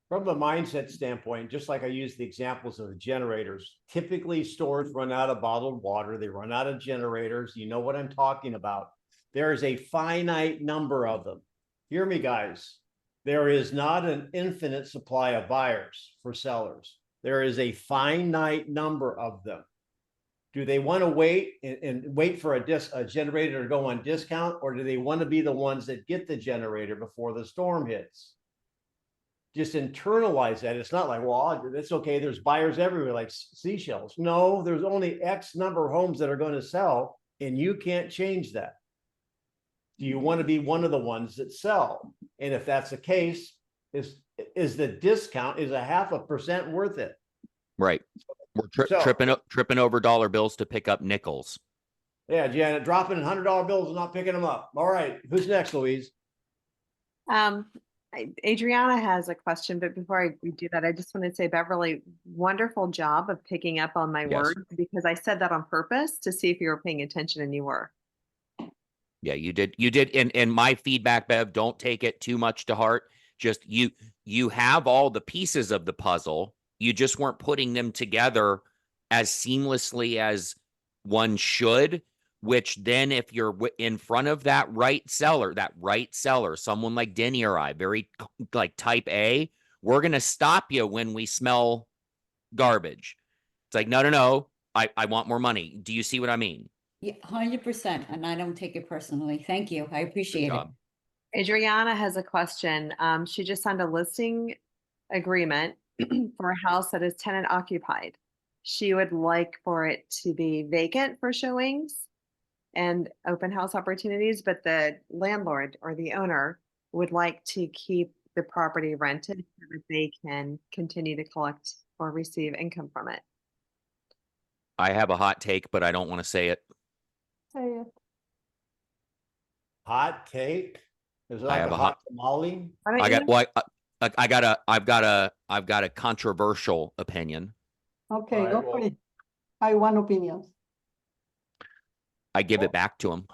From a mindset standpoint, just like I used the examples of the generators, typically stores run out of bottled water. They run out of generators. You know what I'm talking about. There is a finite number of them. Hear me, guys. There is not an infinite supply of buyers for sellers. There is a finite number of them. Do they want to wait and wait for a generator to go on discount, or do they want to be the ones that get the generator before the storm hits? Just internalize that. It's not like, well, it's okay. There's buyers everywhere, like seashells. No, there's only X number of homes that are going to sell, and you can't change that. Do you want to be one of the ones that sell? And if that's the case, is the discount, is 0.5% worth it? Right. We're tripping over dollar bills to pick up nickels. Yeah, Janet, dropping $100 bills and not picking them up. All right, who's next, Louise? Adriana has a question, but before we do that, I just want to say, Beverly, wonderful job of picking up on my Yes. words, because I said that on purpose to see if you were paying attention, and you were. Yeah, you did. You did. And my feedback, Bev, don't take it too much to heart. Just you have all the pieces of the puzzle. You just weren't putting them together as seamlessly as one should, which then if you're in front of that right seller, someone like Denny or I, very like type A, we're going to stop you when we smell garbage. It's like, no, I want more money. Do you see what I mean? Yeah, 100%. And I don't take it personally. Thank you. I appreciate it. job. Adriana has a question. She just signed a listing agreement for a house that is tenant occupied. She would like for it to be vacant for showings and open house opportunities, but the landlord or the owner would like to keep the property rented so that they can continue to collect or receive income from it. I have a hot take, but I don't want to say it. Hot take? Is it I like have a a hot tamale? Why don't I you- got well, I've got a controversial opinion. Okay, Alright, go well- for it. I want opinions. I give it back to him.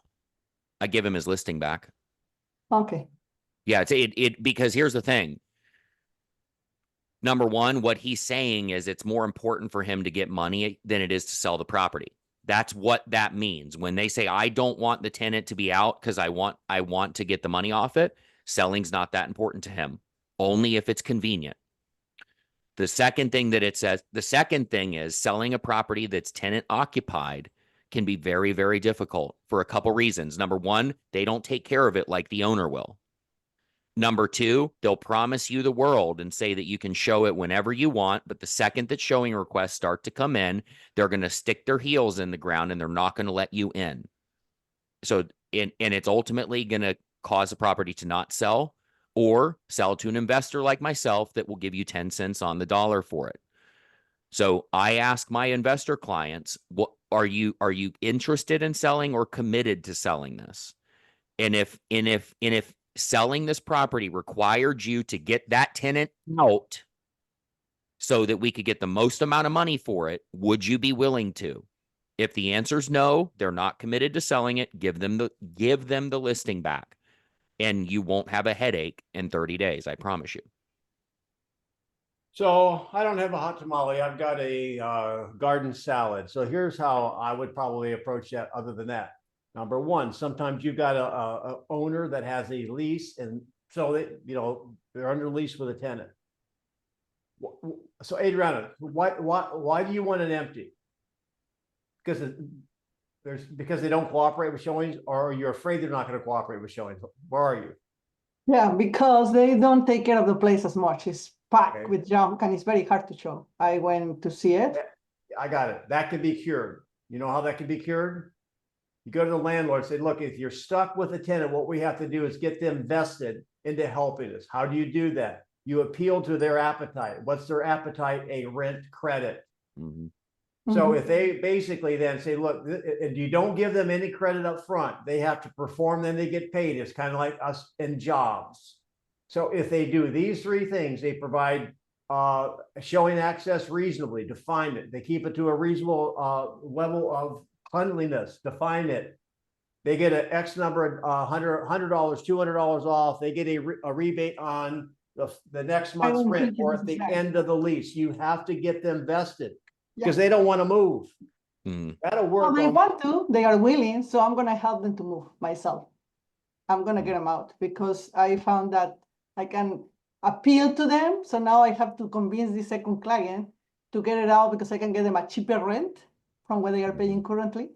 I give him his listing back. Okay, Yeah, it because here's the thing. Number one, what he's saying is it's more important for him to get money than it is to sell the property. That's what that means. When they say, I don't want the tenant to be out because I want to get the money off it, selling's not that important to him, only if it's convenient. The second thing is selling a property that's tenant occupied can be very, very difficult for a couple reasons. Number one, they don't take care of it like the owner will. Number two, they'll promise you the world and say that you can show it whenever you want. But the second that showing requests start to come in, they're going to stick their heels in the ground and they're not going to let you in. So, and it's ultimately going to cause the property to not sell or sell to an investor like myself that will give you 10 cents on the dollar for it. So I ask my investor clients, what are you interested in selling or committed to selling this? And if selling this property required you to get that tenant out so that we could get the most amount of money for it, would you be willing to? If the answer is no, they're not committed to selling it, give them the listing back and you won't have a headache in 30 days. I promise you. So I don't have a hot tamale. I've got a garden salad. So here's how I would probably approach that other than that. Number one, sometimes you've got a owner that has a lease, and so they're under lease with a tenant. So Adriana, why do you want it empty? Because they don't cooperate with showings, or you're afraid they're not going to cooperate with showings? Where are you? yeah, because they don't take care of the place as much. It's packed Okay. with junk and it's very hard to show. I went to see it. I got it. That can be cured. You know how that can be cured? You go to the landlord, say, look, if you're stuck with a tenant, what we have to do is get them vested into helping us. How do you do that? You appeal to their appetite. What's their appetite? A rent credit. Mhm. So if they basically then say, look, and you don't give them any credit up front, they have to perform, then they get paid. It's kind of like us in jobs. So if they do these three things, they provide showing access reasonably, define it. They keep it to a reasonable level of cleanliness, define it. They get an X number, $100, $200 off. They get a rebate on the next month's don't rent think or this at is the right. end of the lease. You have to get them vested Yeah. because they don't want to move. Mm. That'll Well, work. they want to, they are willing, so I'm gonna help them to move myself. I'm gonna get them out because I found that I can appeal to them. So now I have to convince the second client to get it out because I can get them a cheaper rent from what they are paying currently.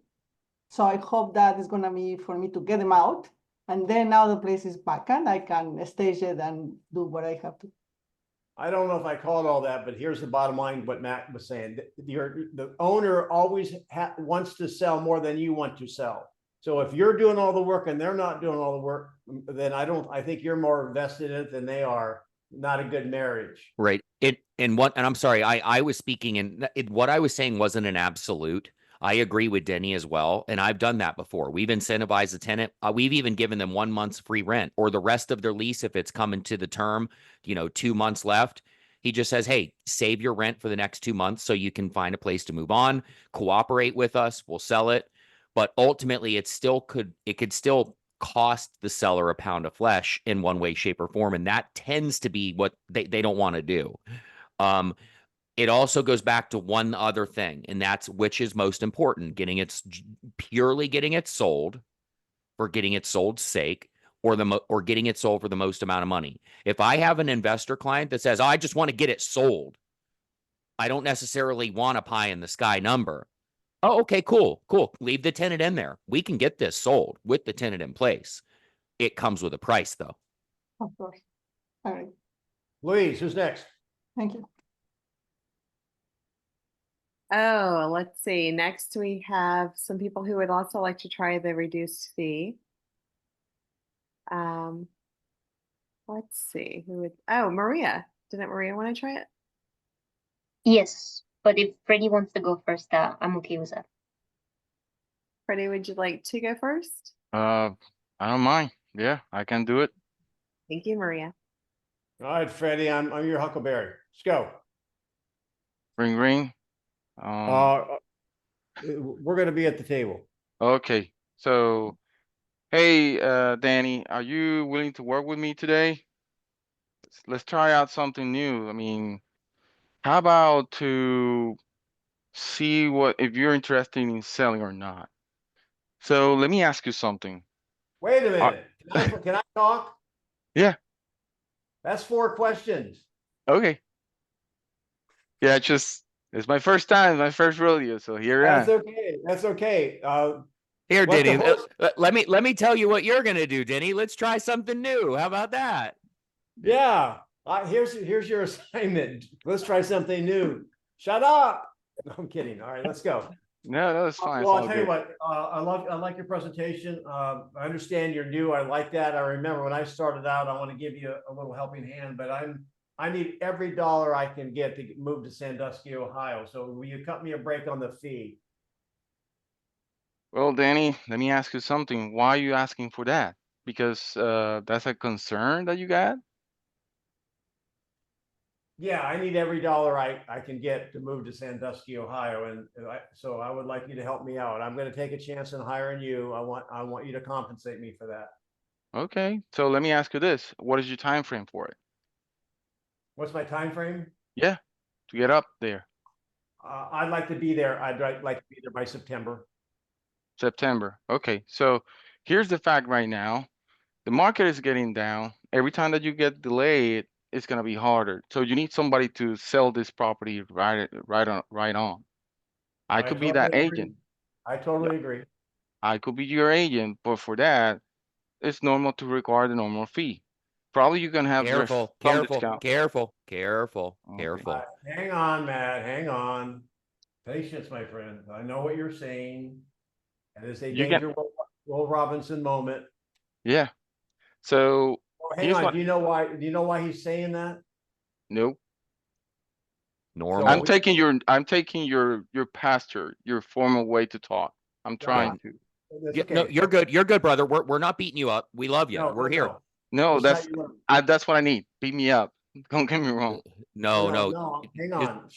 So I hope that is gonna be for me to get them out. And then now the place is vacant, I can stage it and do what I have to. I don't know if I called all that, but here's the bottom line, what Matt was saying. The owner always wants to sell more than you want to sell. So if you're doing all the work and they're not doing all the work, then I think you're more invested in it than they are. Not a good marriage. Right. And I'm sorry, I was speaking and what I was saying wasn't an absolute. I agree with Denny as well. And I've done that before. We've incentivized the tenant. We've even given them 1 month's free rent or the rest of their lease. If it's coming to the term, 2 months left, he just says, hey, save your rent for the next 2 months so you can find a place to move on, cooperate with us. We'll sell it. But ultimately it could still cost the seller a pound of flesh in one way, shape, or form. And that tends to be what they don't want to do. It also goes back to one other thing, and that's which is most important, purely getting it sold for getting it sold's sake, or getting it sold for the most amount of money. If I have an investor client that says, oh, I just want to get it sold, I don't necessarily want a pie in the sky number. Oh, okay, cool. Leave the tenant in there. We can get this sold with the tenant in place. It comes with a price, though. Of course. All right, Louise, who's next? thank you. Oh, let's see. Next, we have some people who would also like to try the reduced fee. Let's see who would. Oh, Maria. Didn't Maria want to try it? Yes, but if Freddie wants to go first, I'm okay with that. Freddie, would you like to go first? I don't mind. Yeah, I can do it. Thank you, Maria. All right, Freddie, I'm your Huckleberry. Let's go. Ring, ring. We're going to be at the table. Okay. So, hey, Danny, are you willing to work with me today? Let's try out something new. I mean, how about to see if you're interested in selling or not? So let me ask you something. Wait a minute. Can I talk? Yeah. That's 4 questions. Okay. Yeah, it's my first time, my first rodeo, so here I That's am. okay. That's okay. Here, Let the Denny, host- let me tell you what you're going to do, Denny. Let's try something new. How about that? Yeah. Here's your assignment. Let's try something new. Shut up. No, I'm kidding. All right, let's go. No, it's fine. Well, It's I'll all tell you good. what, I like your presentation. I understand you're new. I like that. I remember when I started out, I want to give you a little helping hand, but I need every dollar I can get to move to Sandusky, Ohio. So will you cut me a break on the fee? Well, Danny, let me ask you something. Why are you asking for that? Because that's a concern that you got? Yeah, I need every dollar I can get to move to Sandusky, Ohio, and so I would like you to help me out. I'm going to take a chance in hiring you. I want you to compensate me for that. Okay, so let me ask you this. What is your time frame for it? What's my time frame? Yeah, to get up there. I'd like to be there. I'd like to be there by September. September. Okay, so here's the fact right now. The market is getting down. Every time that you get delayed, it's gonna be harder. So you need somebody to sell this property right on. I could be that totally agree. agent. I totally agree. I could be your agent, but for that, it's normal to require the normal fee. Probably you can have Careful, some careful, discount. careful, careful, Okay. careful. Hang on, Matt. Hang on. Patience, my friend. I know what you're saying. And it's a You can- danger Will Robinson moment. Yeah. So Oh, hang here's on. what. Do you know why he's saying that? Nope. Normal. I'm taking your pastor, your formal way to talk. I'm trying to. That's Yeah, no, okay. you're good. You're good, brother. We're not beating you up. We love you. No, We're no, here. no. No, That's how you learn. that's what I need. Beat me up. Don't get me wrong. No, No, no. no, hang Just- on.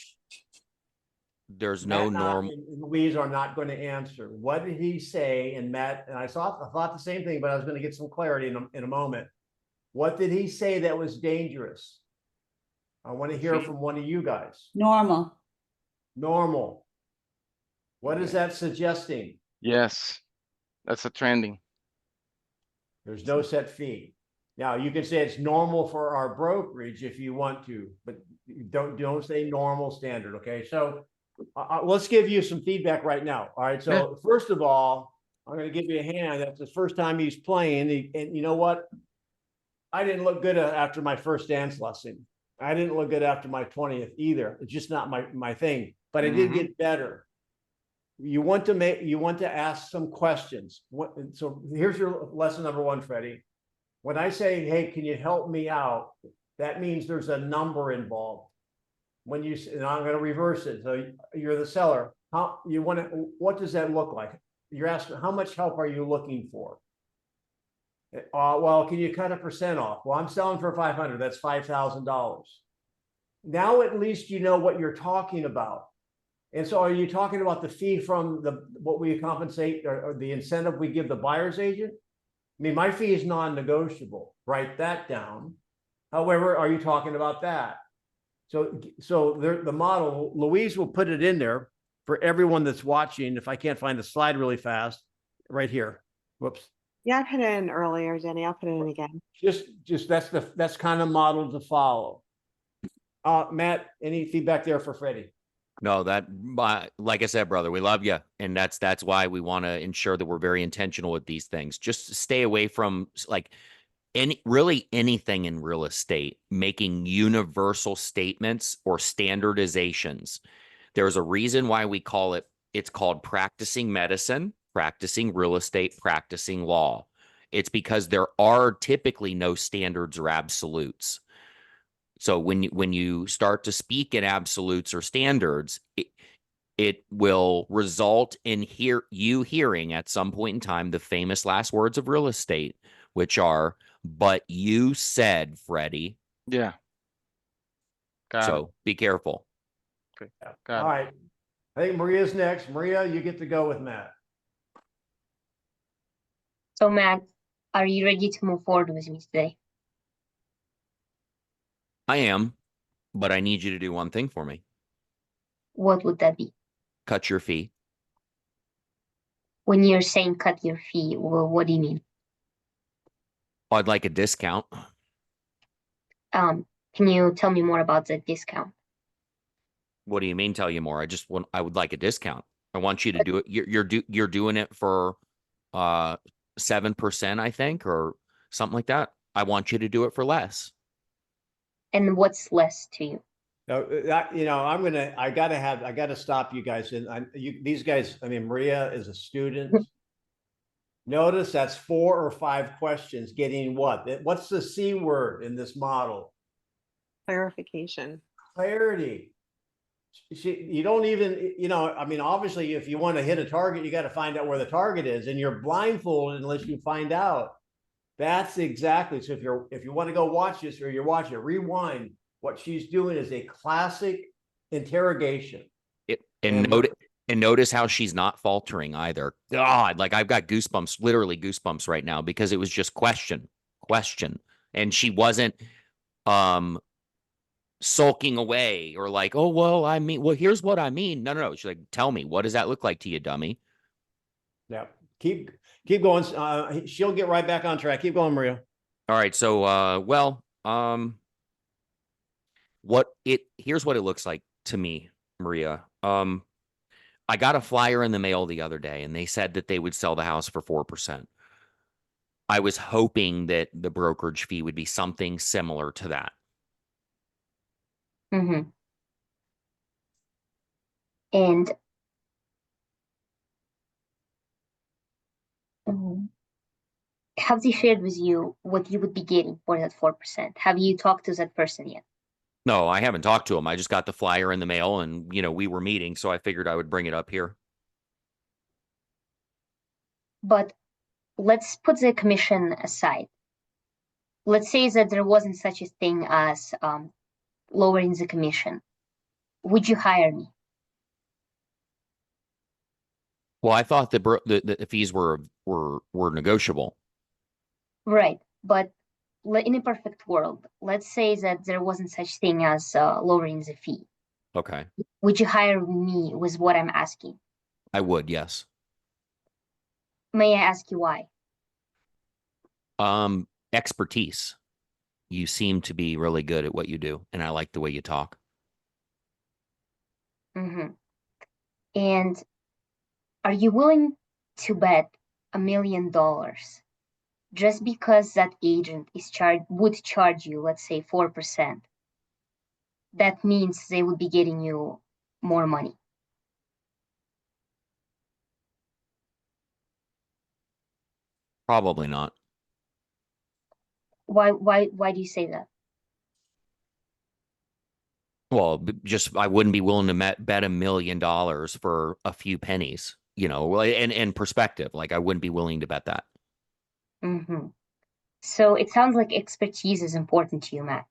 There's no norm. And Louise are not going to answer. What did he say? And Matt, and I thought the same thing, but I was going to get some clarity in a moment. What did he say that was dangerous? I want to hear from one of you guys. Normal. Normal. What is that suggesting? Yes, that's a trending. There's no set fee. Now you can say it's normal for our brokerage if you want to, but don't say normal standard. Okay, so let's give you some feedback right now. All right. So first of all, I'm going to give you a hand. That's the first time he's playing, and you know what? I didn't look good after my first dance lesson. I didn't look good after my 20th either. It's just not my thing. But I did get better. You want to ask some questions. So here's your lesson number one, Freddie. When I say, hey, can you help me out? That means there's a number involved. When you, and I'm going to reverse it. So you're the seller. What does that look like? You're asking, how much help are you looking for? Well, can you cut a percent off? Well, I'm selling for 500. That's $5,000. Now, at least you know what you're talking about. And so are you talking about the fee from what we compensate or the incentive we give the buyer's agent? I mean, my fee is non-negotiable. Write that down. However, are you talking about that? So the model, Louise will put it in there for everyone that's watching. If I can't find the slide really fast, right here. Whoops. Yeah, I put it in earlier, Denny. I'll put it in again. Just that's kind of model to follow. Matt, any feedback there for Freddie? No, like I said, brother, we love you. And that's why we want to ensure that we're very intentional with these things. Just stay away from like really anything in real estate, making universal statements or standardizations. There's a reason why it's called practicing medicine, practicing real estate, practicing law. It's because there are typically no standards or absolutes. So when you start to speak in absolutes or standards, it will result in you hearing at some point in time the famous last words of real estate, which are, "But you said, Freddie." Yeah. Got it. Be careful. Okay. All right. I think Maria's next. Maria, you get to go with Matt. So Matt, are you ready to move forward with me today? I am, but I need you to do one thing for me. What would that be? Cut your fee. When you're saying cut your fee, well, what do you mean? I'd like a discount. Can you tell me more about the discount? What do you mean? Tell you more? I would like a discount. I want you to do it. You're doing it for 7%, I think, or something like that. I want you to do it for less. And what's less to you? No, I gotta stop you guys. And these guys, I mean, Maria is a student. Notice that's 4 or 5 questions getting what? What's the C word in this model? Clarification. Clarity. You don't even, I mean, obviously, if you want to hit a target, you got to find out where the target is, and you're blindfolded unless you find out. That's exactly. So if you want to go watch this or you're watching it, rewind. What she's doing is a classic interrogation. And notice how she's not faltering either. God, like I've got goosebumps, literally goosebumps right now, because it was just question. And she wasn't sulking away or like, oh, well, here's what I mean. No. She's like, tell me, what does that look like to you, dummy? Yeah. Keep going. She'll get right back on track. Keep going, Maria. All right. So, here's what it looks like to me, Maria. I got a flyer in the mail the other day and they said that they would sell the house for 4%. I was hoping that the brokerage fee would be something similar to that. Mm-hmm. And have they shared with you what you would be getting for that 4%? Have you talked to that person yet? No, I haven't talked to him. I just got the flyer in the mail and, we were meeting, so I figured I would bring it up here. But let's put the commission aside. Let's say that there wasn't such a thing as lowering the commission. Would you hire me? Well, I thought the fees were negotiable. Right, but in a perfect world, let's say that there wasn't such thing as lowering the fee. Okay. Would you hire me with what I'm asking? I would, yes. May I ask you why? Expertise. You seem to be really good at what you do, and I like the way you talk. Mm-hmm. And are you willing to bet $1 million just because that agent would charge you, let's say 4%? That means they would be getting you more money. Probably not. Why do you say that? Well, I wouldn't be willing to bet $1 million for a few pennies, and perspective. Like I wouldn't be willing to bet that. Mm-hmm. So it sounds like expertise is important to you, Matt.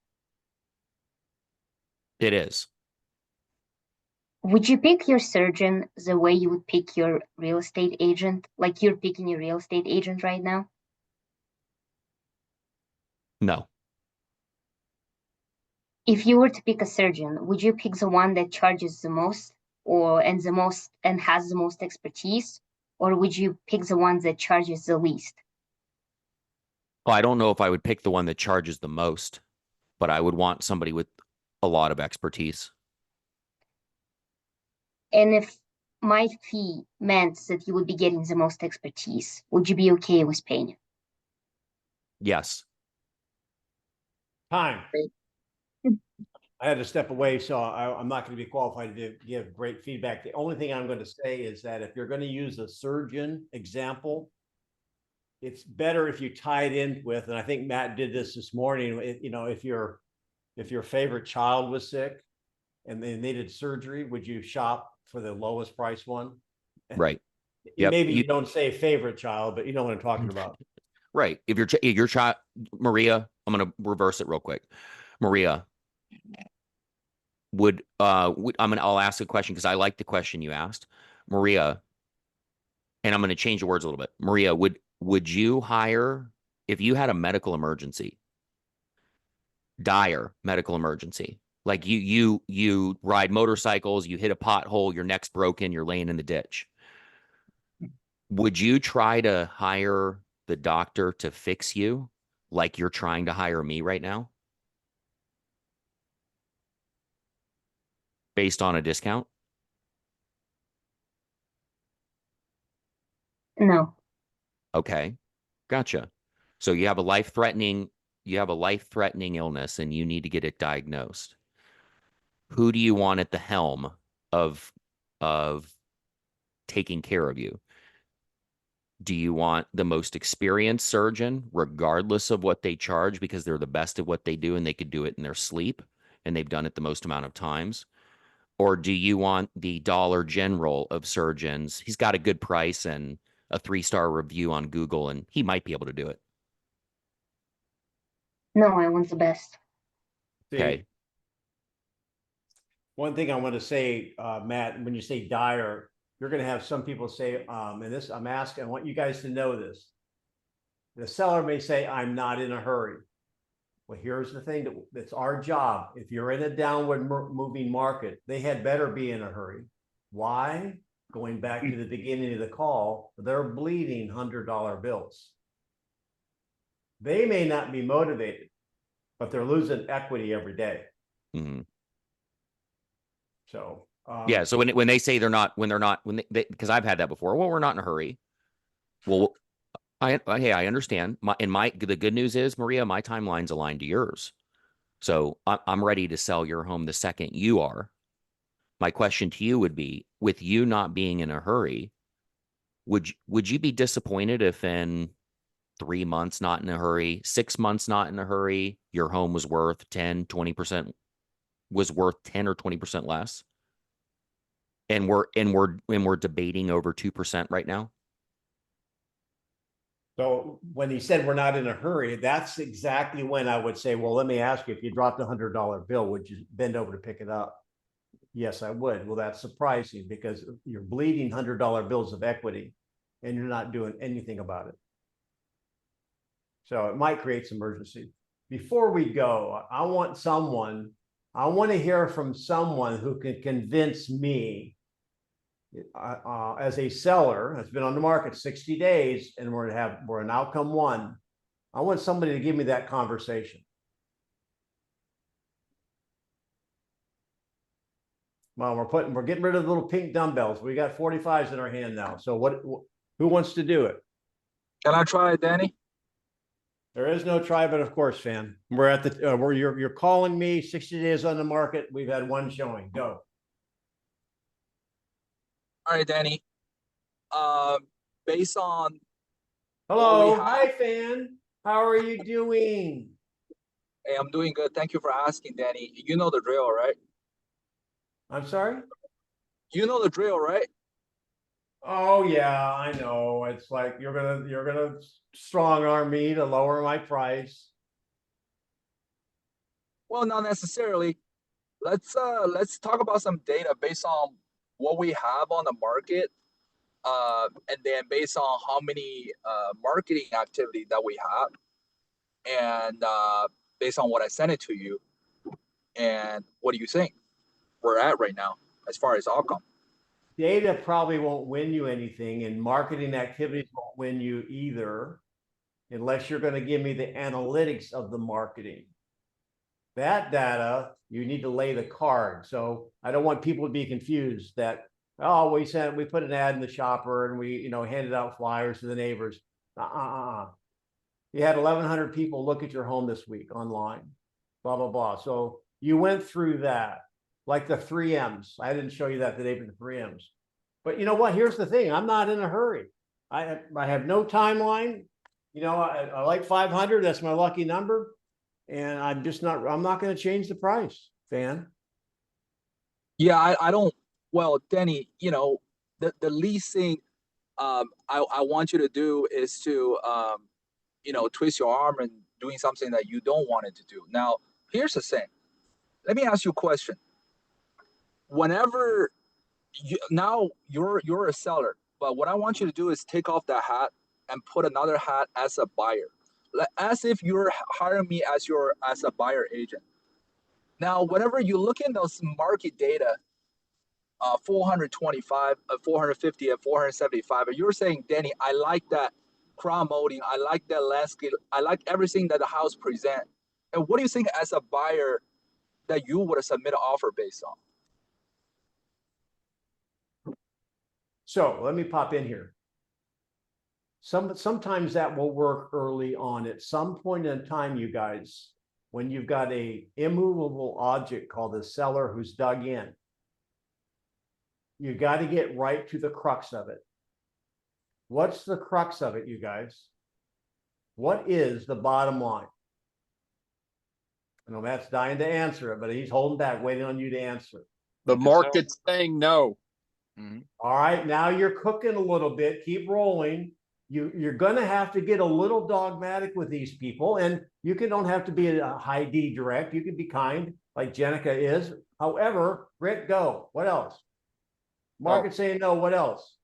It is. Would you pick your surgeon the way you would pick your real estate agent? Like you're picking your real estate agent right now? No. If you were to pick a surgeon, would you pick the one that charges the most and has the most expertise? Or would you pick the one that charges the least? Well, I don't know if I would pick the one that charges the most, but I would want somebody with a lot of expertise. And if my fee meant that you would be getting the most expertise, would you be okay with paying it? Yes. Time. I had to step away, so I'm not going to be qualified to give great feedback. The only thing I'm going to say is that if you're going to use a surgeon example, it's better if you tie it in with, and I think Matt did this morning, if your favorite child was sick and they needed surgery, would you shop for the lowest price one? Right. Yep. Maybe you don't say favorite child, but you know what I'm talking about. Right. If your child, Maria, I'm going to reverse it real quick. Maria, I'll ask a question because I like the question you asked, Maria, and I'm going to change the words a little bit. Maria, would you hire if you had a medical emergency, dire medical emergency, like you ride motorcycles, you hit a pothole, your neck's broken, you're laying in the ditch. Would you try to hire the doctor to fix you like you're trying to hire me right now? Based on a discount? No. Okay. Gotcha. So you have a life-threatening illness and you need to get it diagnosed. Who do you want at the helm of taking care of you? Do you want the most experienced surgeon, regardless of what they charge, because they're the best at what they do and they could do it in their sleep and they've done it the most amount of times? Or do you want the Dollar General of surgeons? He's got a good price and a 3-star review on Google, and he might be able to do it. No, I want the best. Okay. One thing I want to say, Matt, when you say dire, you're going to have some people say, and this I'm asking, I want you guys to know this. The seller may say, I'm not in a hurry. Well, here's the thing that's our job. If you're in a downward moving market, they had better be in a hurry. Why? Going back to the beginning of the call, they're bleeding $100 bills. They may not be motivated, but they're losing equity every day. Mm-hmm. So yeah. So when they say because I've had that before. Well, we're not in a hurry. Well, I understand. The good news is, Maria, my timeline's aligned to yours. So I'm ready to sell your home the second you are. My question to you would be, with you not being in a hurry, would you be disappointed if in 3 months, not in a hurry, 6 months, not in a hurry, your home was worth 10, 20%, was worth 10 or 20% less. And we're debating over 2% right now. So when he said we're not in a hurry, that's exactly when I would say, well, let me ask you, if you dropped $100 bill, would you bend over to pick it up? Yes, I would. Well, that's surprising because you're bleeding $100 bills of equity and you're not doing anything about it. So it might create some urgency. Before we go, I want to hear from someone who can convince me as a seller that's been on the market 60 days and we're an outcome one. I want somebody to give me that conversation. Well, we're getting rid of the little pink dumbbells. We got 45s in our hand now. So who wants to do it? Can I try it, Danny? There is no try, but of course, fan. We're at the where you're calling me 60 days on the market. We've had one showing. Go. All right, Danny. Based on Hello, have- hi, fan. How are you doing? Hey, I'm doing good. Thank you for asking, Danny. You know the drill, right? I'm sorry. You know the drill, right? Oh yeah, I know. It's like you're gonna strong arm me to lower my price. Well, not necessarily. Let's talk about some data based on what we have on the market, and then based on how many marketing activity that we have, and based on what I sent it to you, and what do you think we're at right now as far as outcome? Data probably won't win you anything, and marketing activities won't win you either, unless you're going to give me the analytics of the marketing. That data, you need to lay the card. So I don't want people to be confused that, oh, we put an ad in the shopper and we, handed out flyers to the neighbors. You had 1,100 people look at your home this week online, blah, blah, blah. So you went through that, like the 3Ms. I didn't show you that today for the 3Ms. But you know what? Here's the thing. I'm not in a hurry. I have no timeline. I like 500. That's my lucky number. And I'm not going to change the price, fan. Yeah, I don't. Well, Denny, the least thing I want you to do is to twist your arm and doing something that you don't want it to do. Now, here's the thing. Let me ask you a question. Whenever now you're a seller, but what I want you to do is take off that hat and put another hat as a buyer, as if you're hiring me as a buyer agent. Now, whenever you look in those market data, 425, 450, and 475, and you're saying, Denny, I like that crown molding, I like that landscape, I like everything that the house present. And what do you think as a buyer that you would submit an offer based on? So let me pop in here. Sometimes that will work early on. At some point in time, you guys, when you've got a immovable object called a seller who's dug in, you got to get right to the crux of it. What's the crux of it, you guys? What is the bottom line? I know Matt's dying to answer it, but he's holding back, waiting on you to answer it. The market's saying no. All right, now you're cooking a little bit. Keep rolling. You're going to have to get a little dogmatic with these people, and you don't have to be a high D direct. You can be kind, like Jenica is. However, Rick, go. What else? Market saying no. What else?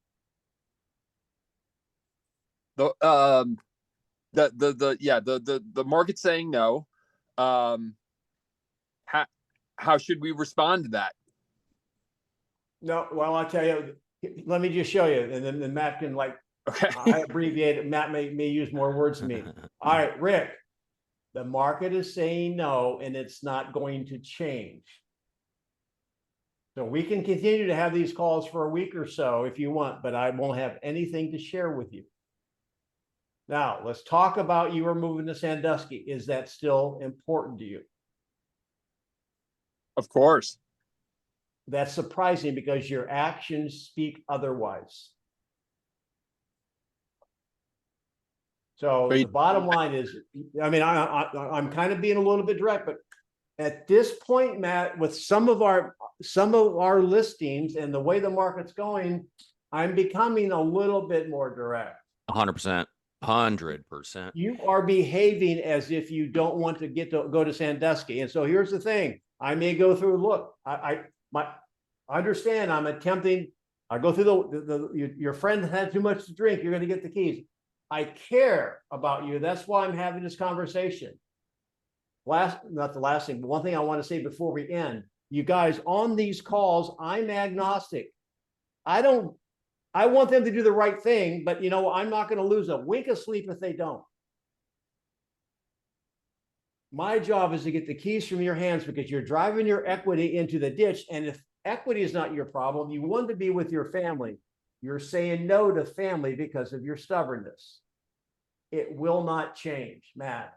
The market's saying no. How should we respond to that? No, well, I'll tell you. Let me just show you, and then Matt can Okay. I abbreviate it. Matt may use more words than me. All right, Rick. The market is saying no, and it's not going to change. So we can continue to have these calls for a week or so if you want, but I won't have anything to share with you. Now, let's talk about you are moving to Sandusky. Is that still important to you? Of course. That's surprising because your actions speak otherwise. So But the bottom line is, I mean, I'm kind of being a little bit direct, but at this point, Matt, with some of our listings and the way the market's going, I'm becoming a little bit more direct. 100%. 100%. You are behaving as if you don't want to go to Sandusky. And so here's the thing. I may go through, look, I understand I'm attempting, I go through your friend had too much to drink, you're going to get the keys. I care about you. That's why I'm having this conversation. Not the last thing, but one thing I want to say before we end, you guys on these calls, I'm agnostic. I want them to do the right thing, but you know, I'm not going to lose a wink of sleep if they don't. My job is to get the keys from your hands because you're driving your equity into the ditch. And if equity is not your problem, you want to be with your family. You're saying no to family because of your stubbornness. It will not change, Matt.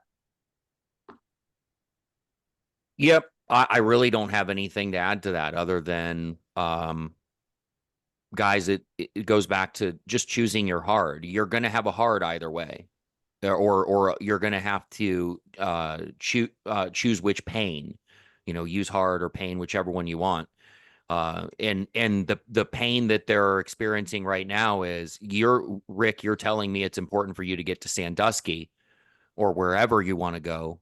Yep. I really don't have anything to add to that other than, guys, it goes back to just choosing your hard. You're going to have a hard either way, or you're going to have to choose which pain, use hard or pain, whichever one you want. And the pain that they're experiencing right now is Rick, you're telling me it's important for you to get to Sandusky or wherever you want to go.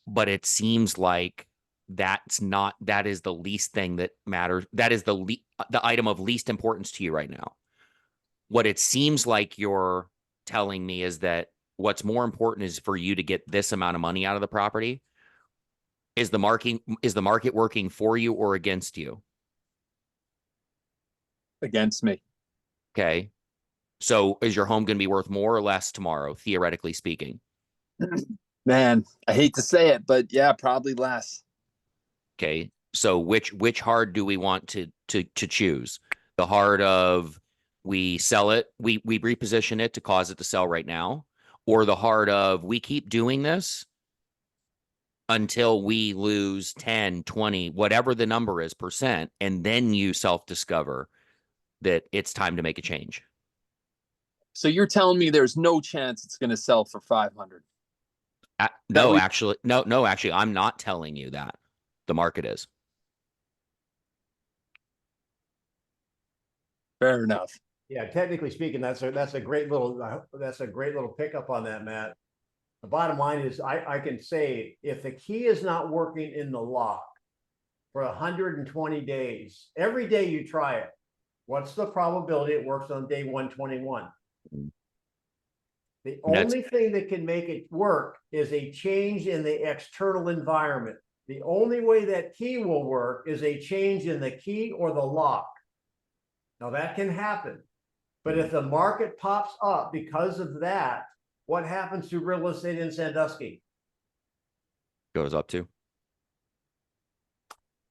But it seems like that is the least thing that matters. That is the item of least importance to you right now. What it seems like you're telling me is that what's more important is for you to get this amount of money out of the property. Is the market working for you or against you? against me. Okay. So is your home going to be worth more or less tomorrow, theoretically speaking? Man, I hate to say it, but yeah, probably less. Okay. So which hard do we want to choose? The hard of we sell it, we reposition it to cause it to sell right now, or the hard of we keep doing this until we lose 10, 20, whatever the number is %, and then you self-discover that it's time to make a change. So you're telling me there's no chance it's going to sell for 500? No, actually, I'm not telling you that. The market is. Fair enough. Yeah, technically speaking, that's a great little pickup on that, Matt. The bottom line is I can say if the key is not working in the lock for 120 days, every day you try it, what's the probability it works on day 121? The only thing that can make it work is a change in the external environment. The only way that key will work is a change in the key or the lock. Now that can happen, but if the market pops up because of that, what happens to real estate in Sandusky? Goes up to.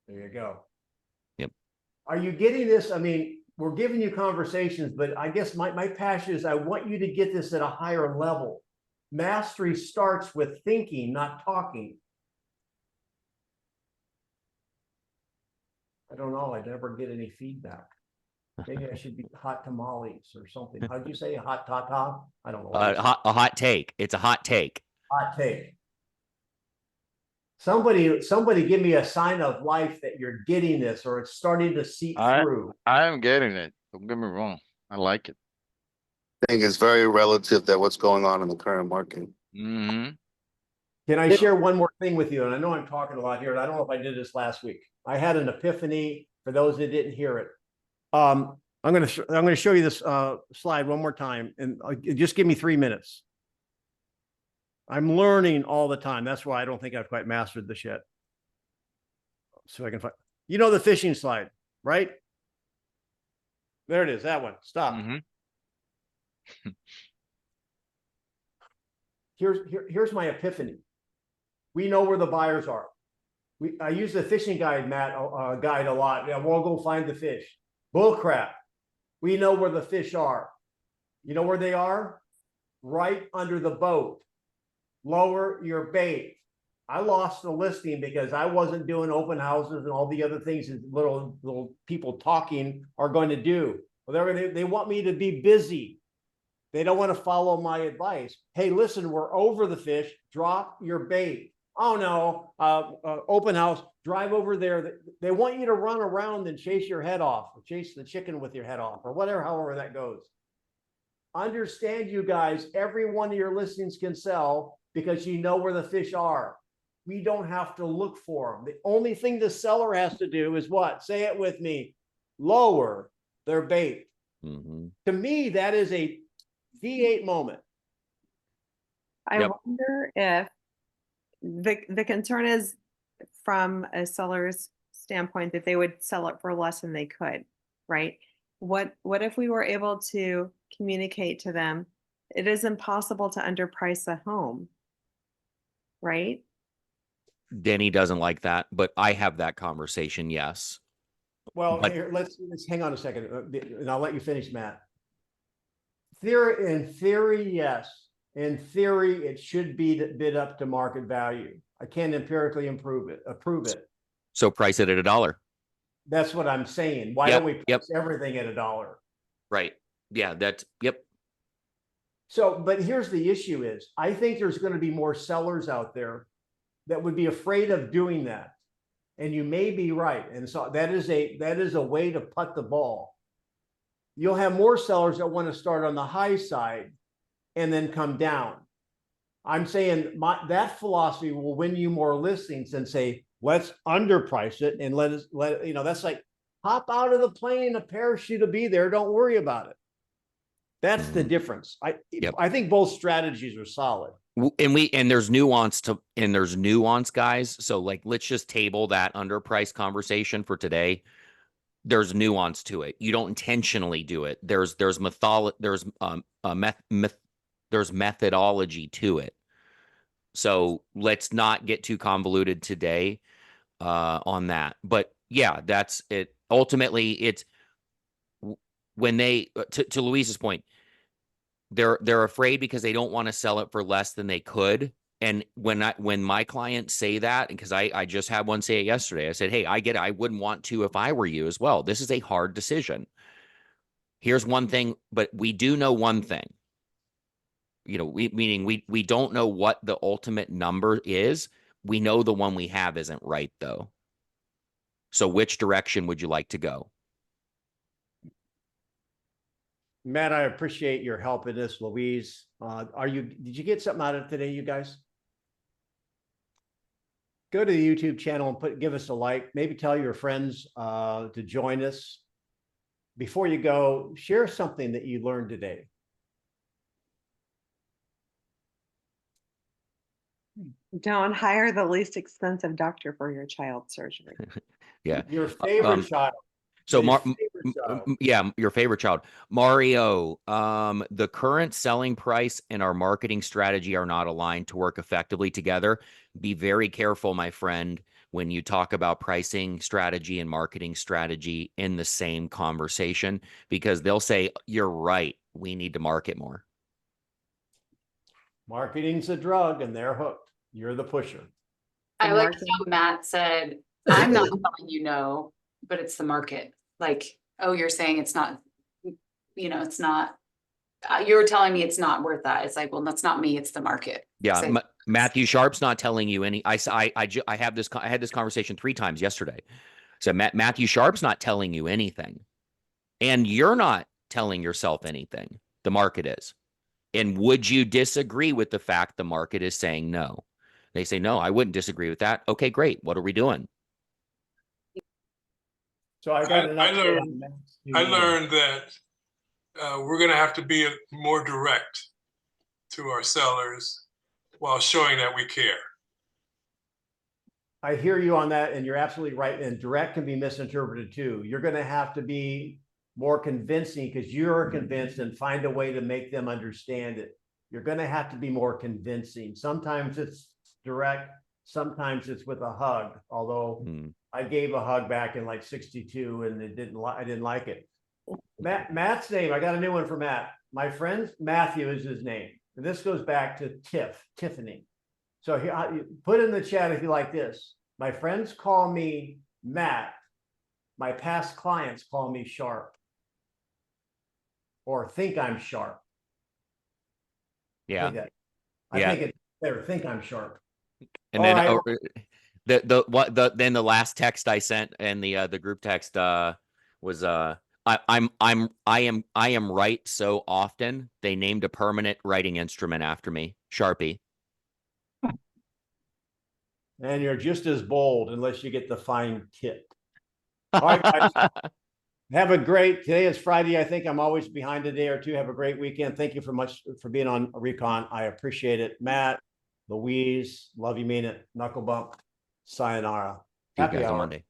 There you go. Yep. Are you getting this? I mean, we're giving you conversations, but I guess my passion is I want you to get this at a higher level. Mastery starts with thinking, not talking. I don't know. I never get any feedback. Maybe I should be hot tamales or something. How'd you say hot tata? I don't know. A hot take. It's a hot take. Hot take. Somebody give me a sign of life that you're getting this or it's starting to seep through. I'm getting it. Don't get me wrong. I like it. I think it's very relative to what's going on in the current market. Mm-hmm. Can I share one more thing with you? And I know I'm talking a lot here, and I don't know if I did this last week. I had an epiphany for those that didn't hear it. I'm going to show you this slide one more time, and just give me 3 minutes. I'm learning all the time. That's why I don't think I've quite mastered this yet. So I can find, the fishing slide, right? There it is. That one. Stop. Mm-hmm. Here's my epiphany. We know where the buyers are. I use the fishing guide, Matt, guide a lot. Yeah, we'll go find the fish. Bull crap. We know where the fish are. You know where they are? Right under the boat. Lower your bait. I lost the listing because I wasn't doing open houses and all the other things that little people talking are going to do. Well, they want me to be busy. They don't want to follow my advice. Hey, listen, we're over the fish. Drop your bait. Oh no, open house, drive over there. They want you to run around and chase your head off, or chase the chicken with your head off, or whatever, however that goes. Understand, you guys, every one of your listings can sell because you know where the fish are. We don't have to look for them. The only thing the seller has to do is what? Say it with me. Lower their bait. Mhm. To me, that is a V8 moment. I Yep. wonder if the concern is from a seller's standpoint that they would sell it for less than they could, right? What if we were able to communicate to them, it is impossible to underprice a home, right? Denny doesn't like that, but I have that conversation. Yes. Well, But- here, let's hang on a second, and I'll let you finish, Matt. In theory, yes. In theory, it should be bid up to market value. I can't empirically approve it. So price it at $1. That's what I'm saying. Why Yep, don't we yep. price everything at $1? Right. Yeah, that's, yep. So, but here's the issue is, I think there's going to be more sellers out there that would be afraid of doing that. And you may be right. And so that is a way to putt the ball. You'll have more sellers that want to start on the high side and then come down. I'm saying that philosophy will win you more listings than say, let's underprice it and that's like hop out of the plane, a parachute will be there. Don't worry about it. That's the difference. I think both strategies are solid. And there's nuance guys. So like, let's just table that underpriced conversation for today. There's nuance to it. You don't intentionally do it. There's methodology to it. So let's not get too convoluted today on that. But yeah, that's it. Ultimately, it's when they to Louise's point, they're afraid because they don't want to sell it for less than they could. And when my clients say that, because I just had one say it yesterday, I said, hey, I get it. I wouldn't want to if I were you as well. This is a hard decision. Here's one thing, but we do know one thing. Meaning we don't know what the ultimate number is. We know the one we have isn't right though. So which direction would you like to go? Matt, I appreciate your help in this. Louise, did you get something out of it today, you guys? Go to the YouTube channel and give us a like, maybe tell your friends to join us. Before you go, share something that you learned today. Don't hire the least expensive doctor for your child's surgery. Yeah. Your favorite child. So Your your favorite child, Mario, the current selling price and our marketing strategy are not aligned to work effectively together. Be very careful, my friend, when you talk about pricing strategy and marketing strategy in the same conversation, because they'll say, you're right. We need to market more. Marketing's a drug and they're hooked. You're the pusher. I like how Matt said, I'm not telling you no, but it's the market. Like, oh, you're saying it's not, it's not, you're telling me it's not worth that. It's like, well, that's not me. It's the market. Yeah. So, Matthew Sharp's not telling you any, I had this conversation 3 times yesterday. So Matthew Sharp's not telling you anything, and you're not telling yourself anything. The market is. And would you disagree with the fact the market is saying no? They say, no, I wouldn't disagree with that. Okay, great. What are we doing? So I learned that we're going to have to be more direct to our sellers while showing that we care. I hear you on that, and you're absolutely right. And direct can be misinterpreted too. You're going to have to be more convincing because you're convinced, and find a way to make them understand it. You're going to have to be more convincing. Sometimes it's direct, sometimes it's with a hug. Although I gave a hug back in like 62 and I didn't like it. Matt's name, I got a new one for Matt. My friend Matthew is his name. And this goes back to Tiffany. So here, put in the chat if you like this. My friends call me Matt. My past clients call me Sharp, or think I'm sharp. Yeah. I Yeah. think it better think I'm sharp. And All then right. then the last text I sent and the group text was I am right so often they named a permanent writing instrument after me, Sharpie. And you're just as bold unless you get the fine tip. All right, guys. Have a great, today is Friday. I think I'm always behind a day or two. Have a great weekend. Thank you for being on Recon. I appreciate it. Matt, Louise, love you, mean it. Knuckle bump. Sayonara. See you Happy guys on hour. Monday.